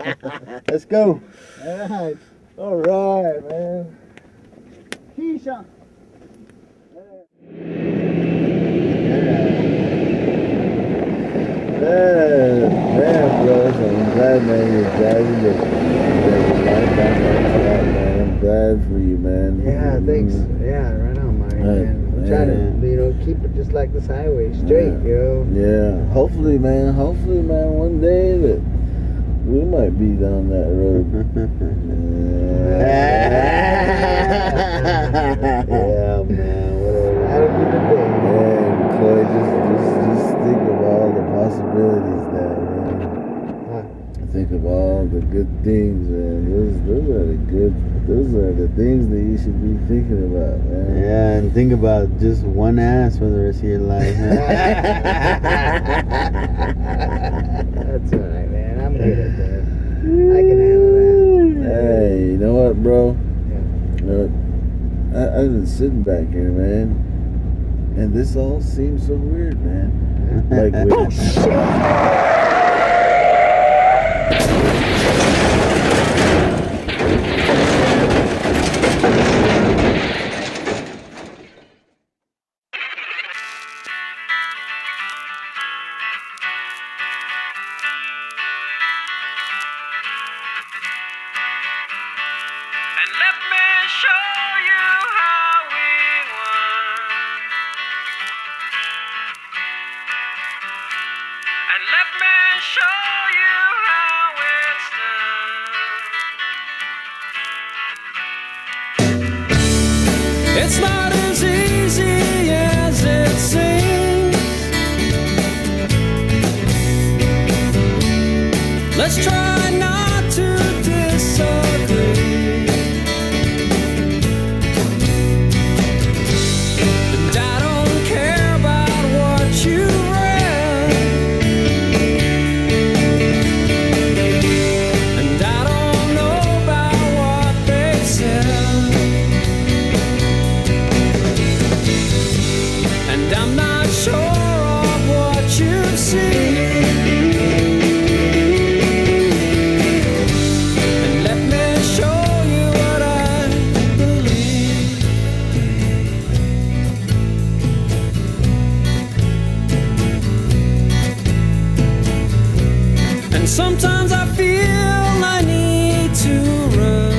Let's go. All right, man. Keisha. Man, bros, I'm glad glad, man, you're driving the life back like that, man. I'm glad for you, man. Yeah, thanks. Yeah, right on, Mike, man. I'm trying to, keep it just like this highway, straight, Yeah, hopefully, man, one day that we might be down that road. Yeah, man, whatever. That'll be the day. Man, Chloe, just think of all the possibilities now, man. Think of all the good things, man. Those are the things that you should be thinking about, man. Yeah, and think about just one ass for the rest of your life. Huh? That's all right, man. I'm good at that. I can handle that. Hey, you know what, bro? Look, I've been sitting back here, man, and this all seems so weird, man. Like, oh, shit! It's not as easy as it seems. Let's try not to disagree. And I don't care about what you read, and I don't know about what they said. And I'm not sure of what you've seen. And let me show you what I believe. And sometimes I feel I need to run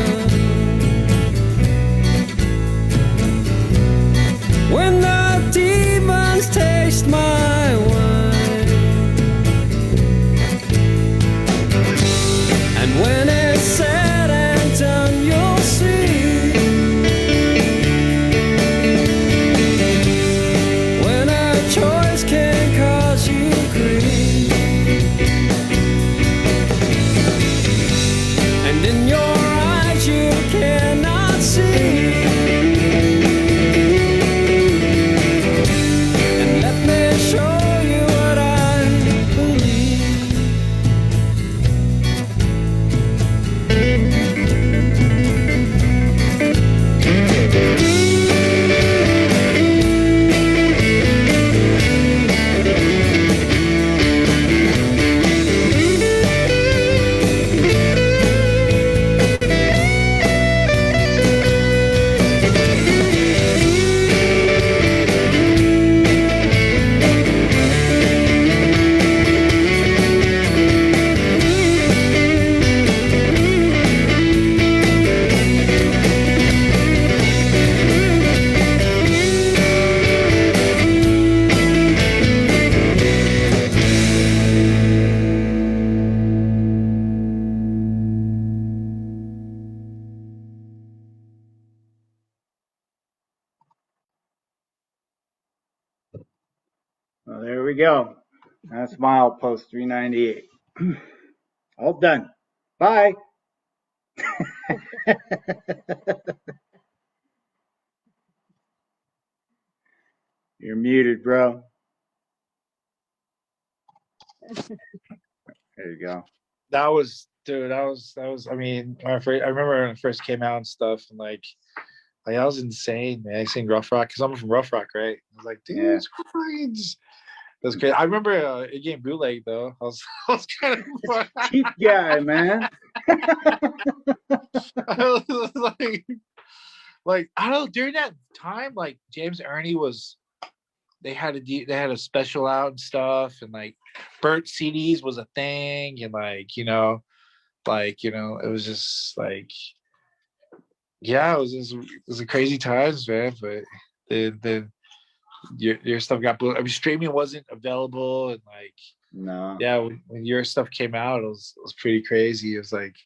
when the demons taste my wine, and when it's said and done, you'll see. When a choice can cause you grief, and in your eyes you cannot see. Well, there we go. That's milepost 398. All done. Bye. You're muted, bro. There you go. That was, dude. That was. I mean, I remember when it first came out and stuff, and like that was insane, man. I seen Rough Rock because I'm from Rough Rock, right? I was like, dude, Yeah. it's crazy. That's great. I remember it getting bootleg though. I was kind of cheap guy, man. I was like I don't know. During that time, like James Ernie was they had a special out and stuff, and like burnt CDs was a thing, and like it was just like, yeah, it was a crazy times, man. But then your stuff got I mean, streaming wasn't available, and like, no, yeah, when your stuff came out, it was pretty crazy. It was like,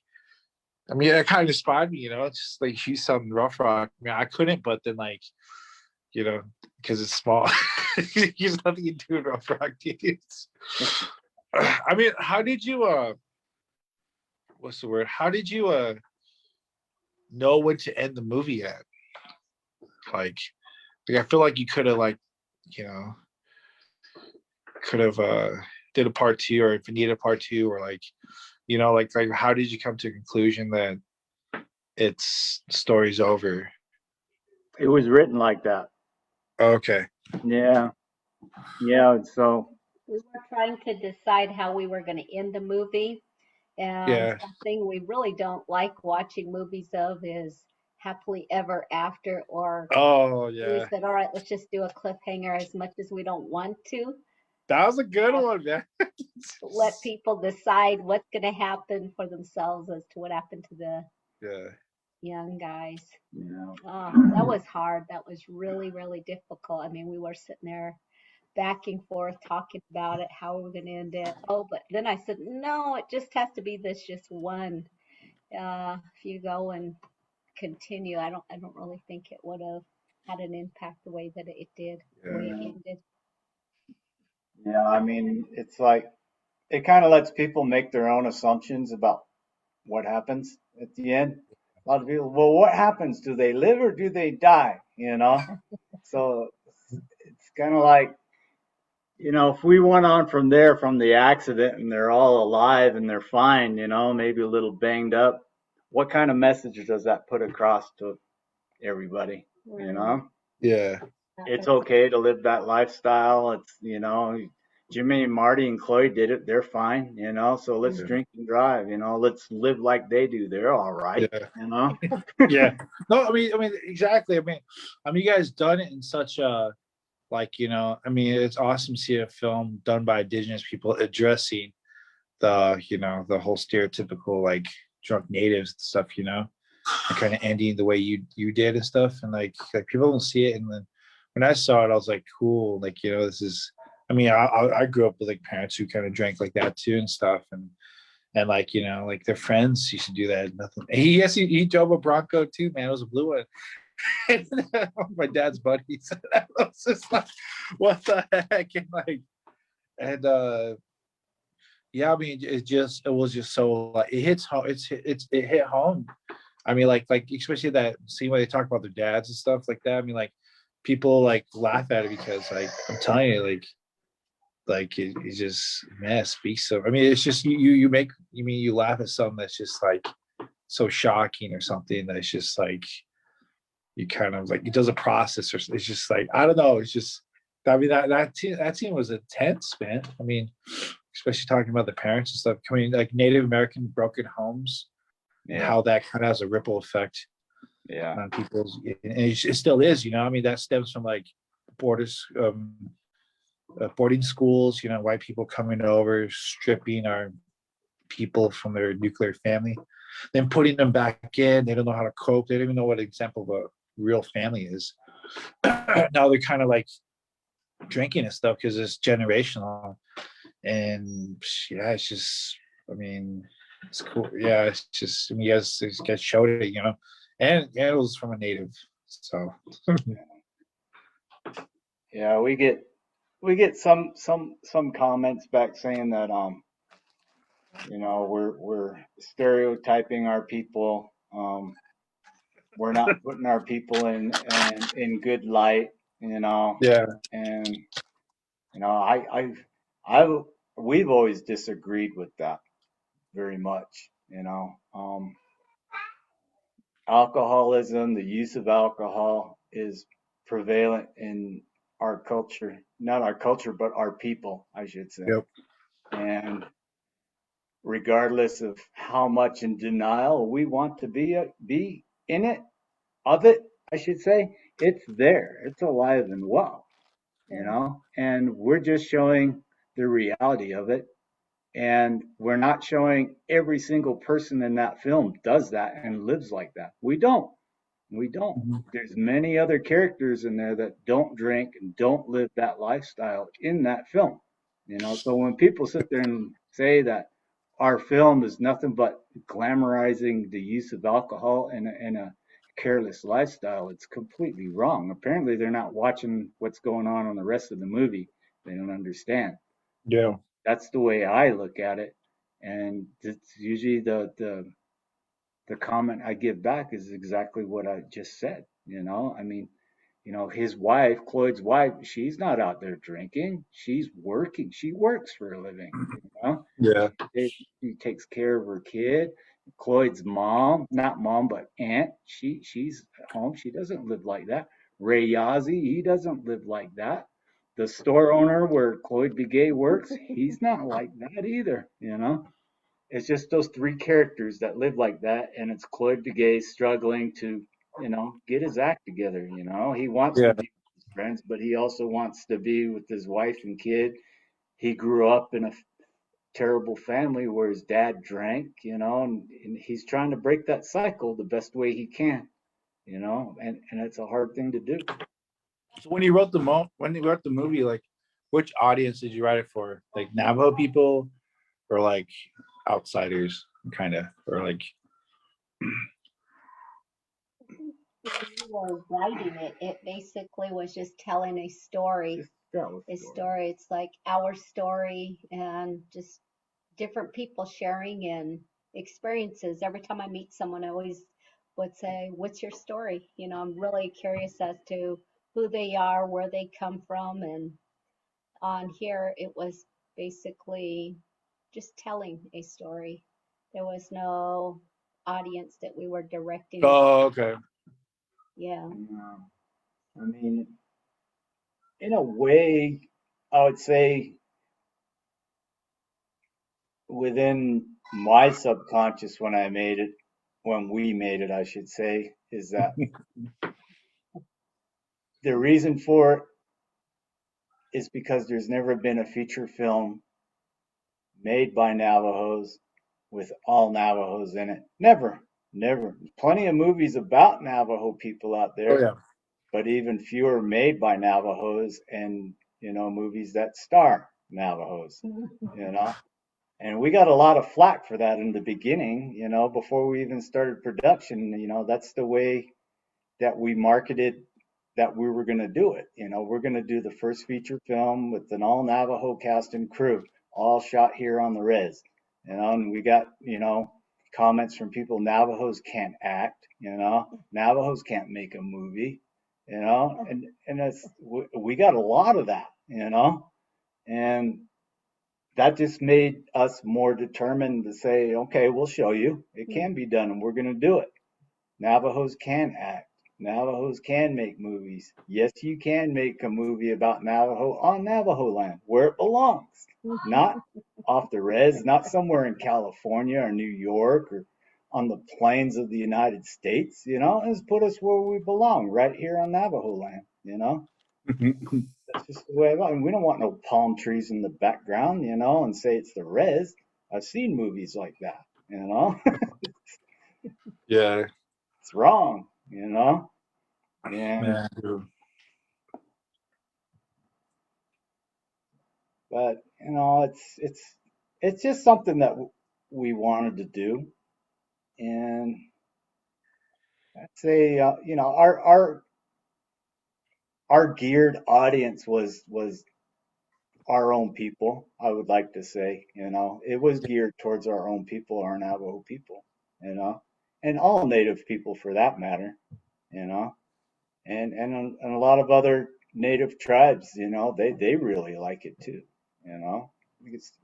I mean, it kind of inspired me, just like you sound rough rock. I mean, I couldn't, but then like, because it's small, there's nothing you do in rough rock, dudes. I mean, how did you what's the word? How did you know when to end the movie at? Like I feel like you could have did a part 2, or if you needed a part 2, or like how did you come to a conclusion that it's story's over? It was written like that. Okay. Yeah. So we were trying to decide how we were going to end the movie. And something we really don't like watching movies of is happily ever after, or we said, all right, let's just do a cliffhanger, as much as we don't want to. That was a good one, man. Let people decide what's going to happen for themselves as to what happened to the young guys. Yeah. That was hard. That was really, really difficult. I mean, we were sitting there back and forth talking about it, how we're going to end it. Oh, but then I said, no, it just has to be this just one. If you go and continue, I don't really think it would have had an impact the way that it did, the way it ended. Yeah, I mean, it's like, it kind of lets people make their own assumptions about what happens at the end. A lot of people, well, what happens? Do they live or do they die? So it's kind of like, if we went on from there, from the accident, and they're all alive and they're fine, maybe a little banged up, what kind of message does that put across to everybody? Yeah. It's okay to live that lifestyle. It's, Jimmy and Marty and Chloe did it. They're fine, so let's drink and drive, let's live like they do. They're all right, Yeah. No, I mean, exactly. I mean, you guys done it in such a, it's awesome to see a film done by Indigenous people addressing the whole stereotypical, like, drunk natives and stuff, and kind of ending the way you did and stuff. And like people don't see it. And then when I saw it, I was like, cool. Like, this is, I grew up with like parents who kind of drank like that too and stuff. And like, like their friends used to do that. Nothing. He drove a Bronco too, man. It was a blue one. My dad's buddies. I was just like, what the heck? And like, yeah, I mean, it was just so, like, it hits home. It hit home. I mean, like especially that scene where they talk about their dads and stuff like that. I mean, like, people like laugh at it because, like, I'm telling you, like it just, man, it speaks so. I mean, it's just you laugh at something that's just like so shocking or something that's just like, you kind of like, it does a process, or it's just like, I don't know. It's just, I mean, that scene was intense, man. I mean, especially talking about the parents and stuff, coming like Native American broken homes, and how that kind of has a ripple effect on people's, and it still is, I mean, that stems from like boarding schools, white people coming over, stripping our people from their nuclear family, then putting them back in. They don't know how to cope. They don't even know what an example of a real family is. Now they're kind of like drinking and stuff because it's generational. And yeah, it's just, I mean, it's cool. Yeah, it's just, I mean, you guys showed it, and it was from a native. So yeah, we get some comments back saying that we're stereotyping our people. We're not putting our people in good light, Yeah. And we've always disagreed with that very much. Alcoholism, the use of alcohol is prevalent in our culture, not our culture, but our people, I should say. Yep. And regardless of how much in denial we want to be in it, of it, I should say, it's there. It's alive and well. you know, and we're just showing the reality of it. And we're not showing every single person in that film does that and lives like that. We don't. We don't. There's many other characters in there that don't drink and don't live that lifestyle in that film. You know, so when people sit there and say that our film is nothing but glamorizing the use of alcohol and a careless lifestyle, it's completely wrong. Apparently, they're not watching what's going on the rest of the movie. They don't understand. Yeah. That's the way I look at it, and it's usually the comment I give back is exactly what I just said. You know, I mean, you know, his wife, Cloyd's wife, she's not out there drinking. She's working. She works for a living. You know, Yeah. she takes care of her kid. Cloyd's mom, not mom, but aunt, she's at home. She doesn't live like that. Ray Yazzie, he doesn't live like that. The store owner where Cloyd Begay works, he's not like that either. You know, it's just those three characters that live like that, and it's Cloyd Begay struggling to, you know, get his act together. You know, he wants Yeah. to be with his friends, but he also wants to be with his wife and kid. He grew up in a terrible family where his dad drank, you know, and he's trying to break that cycle the best way he can, you know, and it's a hard thing to do. So when you wrote the movie, like, which audience did you write it for? Like Navajo people, or like outsiders, kind of, or like? When we were writing it, it basically was just telling a story. A story. It's like our story and just different people sharing and experiences. Every time I meet someone, I always would say, "What's your story?" You know, I'm really curious as to who they are, where they come from, and on here it was basically just telling a story. There was no audience that we were directing. Oh, okay. Yeah. I mean, in a way, I would say within my subconscious when we made it, I should say, is that the reason for it is because there's never been a feature film made by Navajos with all Navajos in it. Never. Plenty of movies about Navajo people out there. Oh, yeah. But even fewer made by Navajos, and, you know, movies that star Navajos, you know. And we got a lot of flack for that in the beginning, you know, before we even started production. You know, that's the way that we marketed that we were going to do it. You know, we're going to do the first feature film with an all Navajo cast and crew, all shot here on the res. You know, and we got, you know, comments from people, Navajos can't act, you know, Navajos can't make a movie, you know, and that's, we got a lot of that, you know, and that just made us more determined to say, okay, we'll show you. It can be done, and we're going to do it. Navajos can act. Navajos can make movies. Yes, you can make a movie about Navajo on Navajo land, where it belongs. Not off the res, not somewhere in California or New York or on the plains of the United States, you know. Let's put us where we belong, right here on Navajo land, you know. That's just the way I want. And we don't want no palm trees in the background, you know, and say it's the res. I've seen movies like that, you know. Yeah. It's wrong, you know. And Yeah. but you know, it's just something that we wanted to do, and I'd say you know, our geared audience was our own people. I would like to say, you know, it was geared towards our own people, our Navajo people, you know, and all Native people for that matter, you know, and a lot of other Native tribes, you know, they really like it too, you know.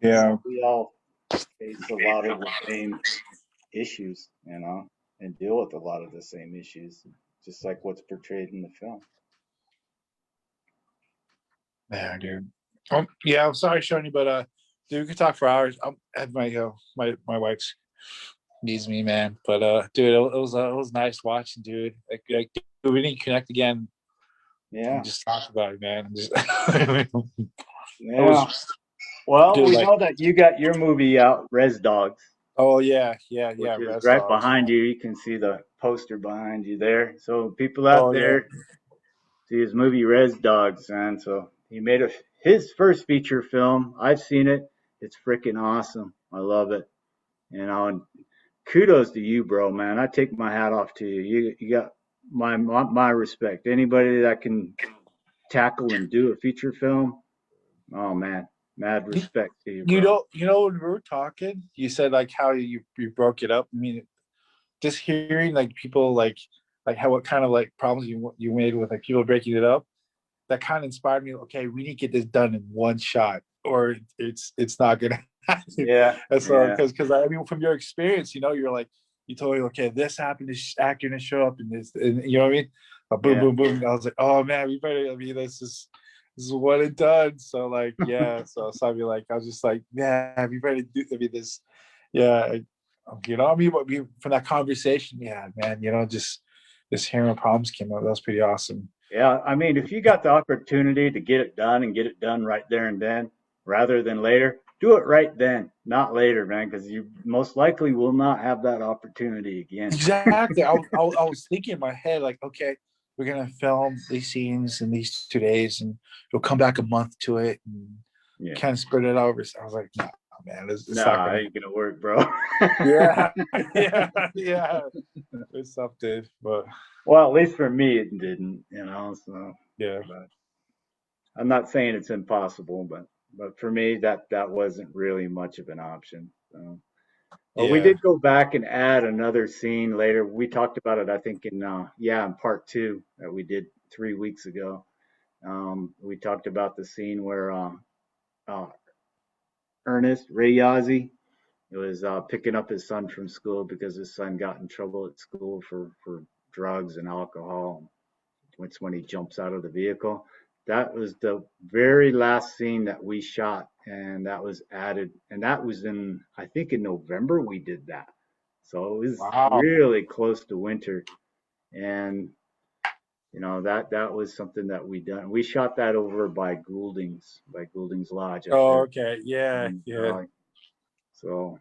Yeah. We all face a lot of the same issues, you know, and deal with a lot of the same issues, just like what's portrayed in the film. Yeah, dude. Yeah, I'm sorry, Shoni, but dude, we could talk for hours. I had my wife's needs me, man. But dude, it was nice watching, dude. Like we need to connect again. and just talk about it, man. Yeah. Well, Dude, we like, know that you got your movie out, Res Dogs. oh yeah, Which is Res right Dogs. behind you. You can see the poster behind you there. So people out Oh yeah. there see his movie Res Dogs, man. So he made his first feature film. I've seen it. It's freaking awesome. I love it. And kudos to you, bro, man. I take my hat off to you. You got my respect. Anybody that can tackle and do a feature film, oh man, mad respect to you, bro. When we were talking, you said like how you broke it up. I mean, just hearing like people like how what kind of like problems you made with like people breaking it up, that kind of inspired me. Okay, we need to get this done in one shot, or it's not gonna happen. Yeah. And so because I mean, from your experience, you're like you told me, okay, this happened, this actor didn't show up, and this, and you know what I mean? But boom, boom, boom. And I was like, oh man, we better. I mean, this is one and done. So like, yeah. so I mean, like, I was just like, yeah, we better do. I mean, this, yeah. I mean, from that conversation, yeah, man, just hearing problems came up. That was pretty awesome. Yeah, I mean, if you got the opportunity to get it done and get it done right there and then, rather than later, do it right then, not later, man, because you most likely will not have that opportunity again. Exactly. I was thinking in my head, like, okay, we're gonna film these scenes in these 2 days, and you'll come back a month to it, and kind of spread it over. So I was like, no, man, it's not gonna... ain't gonna work, bro. yeah. It's something, but well, at least for me, it didn't, So yeah. But I'm not saying it's impossible, but for me, that wasn't really much of an option. So. Well, we did go back and add another scene later. We talked about it, I think, in part 2 that we did 3 weeks ago. We talked about the scene where Ernest Ray Yazzie was picking up his son from school because his son got in trouble at school for drugs and alcohol. It's when he jumps out of the vehicle. That was the very last scene that we shot, and that was added. And that was I think in November we did that. So it was really close to winter. And, that was something that we done. We shot that over by Goulding's Lodge. Oh, okay. Yeah. So,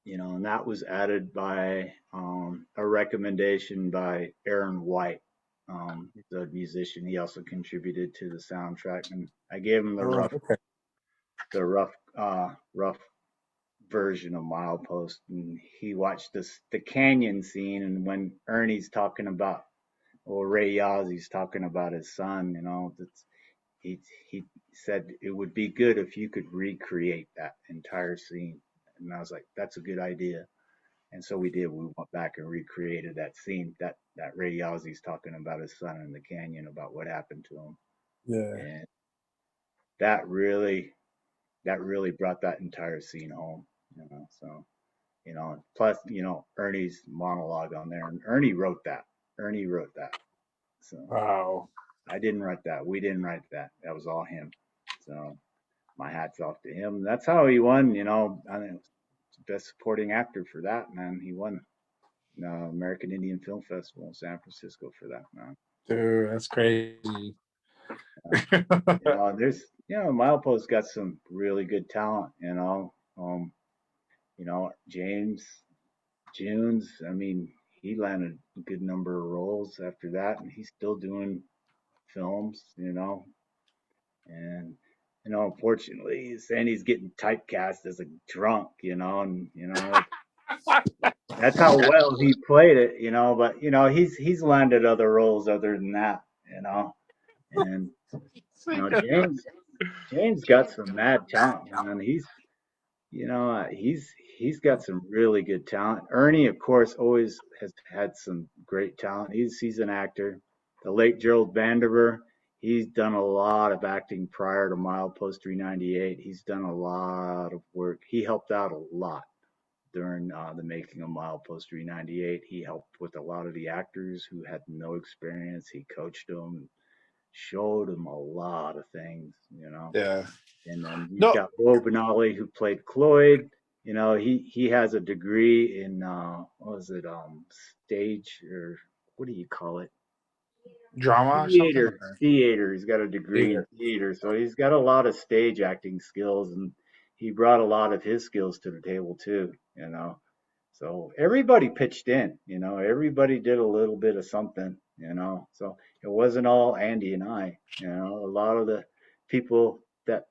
and that was added by a recommendation by Aaron White. The musician. He also contributed to the soundtrack, and I gave him the rough version of Milepost, and he watched the canyon scene, and when Ernie's talking about, or Ray Yazzie's talking about his son, he said it would be good if you could recreate that entire scene, and I was like, that's a good idea. And so we did. We went back and recreated that scene that Ray Yazzie's talking about his son in the canyon, about what happened to him. Yeah. And that really brought that entire scene home. So, plus, Ernie's monologue on there, and Ernie wrote that. So wow. I didn't write that. We didn't write that. That was all him. So my hat's off to him. That's how he won. I think Best Supporting Actor for that, man. He won American Indian Film Festival in San Francisco for that, man. Dude, that's crazy. There's Milepost got some really good talent, James Junes, I mean, he landed a good number of roles after that, and he's still doing films, and unfortunately, he's saying he's getting typecast as a drunk, and that's how well he played it, but he's landed other roles other than that, and James got some mad talent, man. He's got some really good talent. Ernie, of course, always has had some great talent. He's an actor. The late Gerald Vandiver, he's done a lot of acting prior to Milepost 398. He's done a lot of work. He helped out a lot during the making of Milepost 398. He helped with a lot of the actors who had no experience. He coached them, showed them a lot of things, Yeah. And then you've got Bo Benali, who played Cloyd. He has a degree in stage, or what do you call it? Drama or something? Or Theater. He's got a degree in theater? theater, so he's got a lot of stage acting skills, and he brought a lot of his skills to the table too. So everybody pitched in. Everybody did a little bit of something. So it wasn't all Andy and I. A lot of the people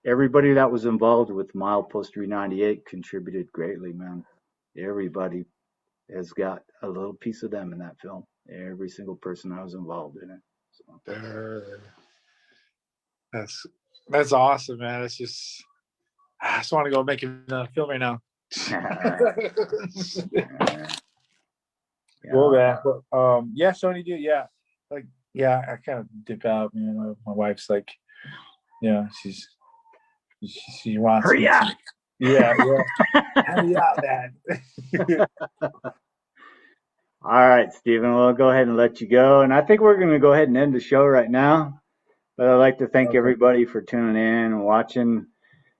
everybody that was involved with Milepost 398 contributed greatly, man. Everybody has got a little piece of them in that film. Every single person that was involved in it. So. That's awesome, man. It's just I just want to go make a film right now. Well, man. But, yeah, Sony, dude. Yeah, I kind of dip out. My wife's like, she wants hurry me up. To, yeah. Hurry up, man. All right, Stephen, we'll go ahead and let you go. And I think we're going to go ahead and end the show right now. But I'd like to thank everybody for tuning in and watching,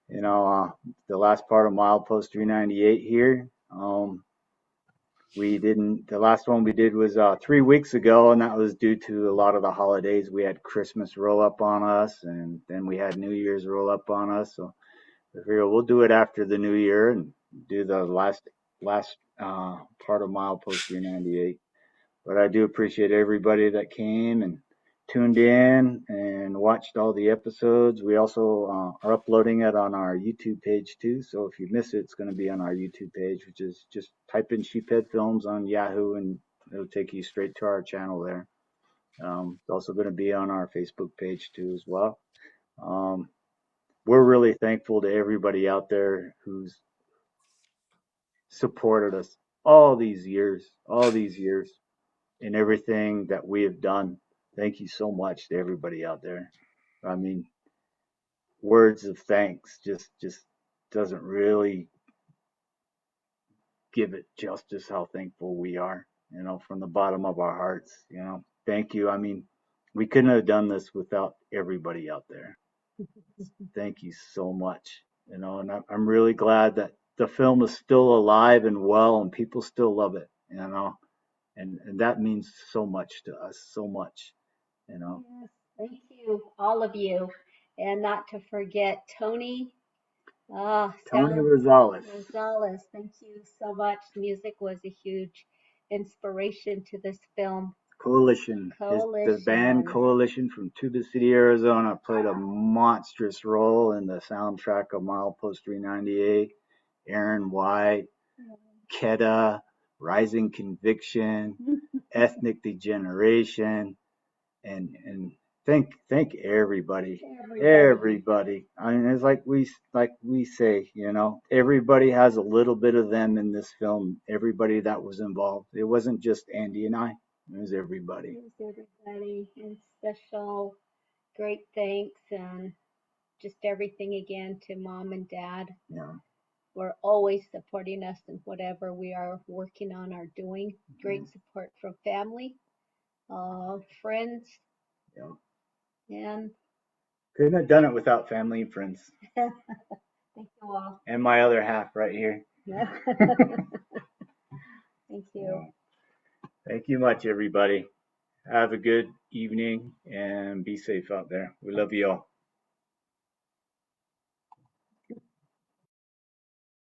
the last part of Milepost 398 here. The last one we did was 3 weeks ago, and that was due to a lot of the holidays. We had Christmas roll up on us, and then we had New Year's roll up on us. So we'll do it after the New Year and do the last part of Milepost 398. But I do appreciate everybody that came and tuned in and watched all the episodes. We also are uploading it on our YouTube page too. So if you miss it, it's going to be on our YouTube page, which is just type in Sheephead Films on Yahoo and it'll take you straight to our channel there. It's also going to be on our Facebook page too as well. We're really thankful to everybody out there who's supported us all these years in everything that we have done. Thank you so much to everybody out there. I mean, words of thanks just doesn't really give it justice how thankful we are, from the bottom of our hearts. Thank you. I mean, we couldn't have done this without everybody out there. Thank you so much. And I'm really glad that the film is still alive and well and people still love it, and that means so much to us, so much. Yes, thank you, all of you. And not to forget Tony. Tony Rosales. Thank you so much. Music was a huge inspiration to this film. Coalition. The band Coalition from Tuba City, Arizona played a monstrous role in the soundtrack of Milepost 398. Aaron White, Keda, Rising Conviction, Ethnic Degeneration, and thank everybody. I mean, it's like we say, everybody has a little bit of them in this film. Everybody that was involved. It wasn't just Andy and I. It was everybody. And special great thanks and just everything again to Mom and Dad. Yeah. We're always supporting us in whatever we are working on or doing. Great support from family, friends. Yeah. And couldn't have done it without family and friends. Thank you all. And my other half right here. Thank you. Thank you much, everybody. Have a good evening and be safe out there. We love you all.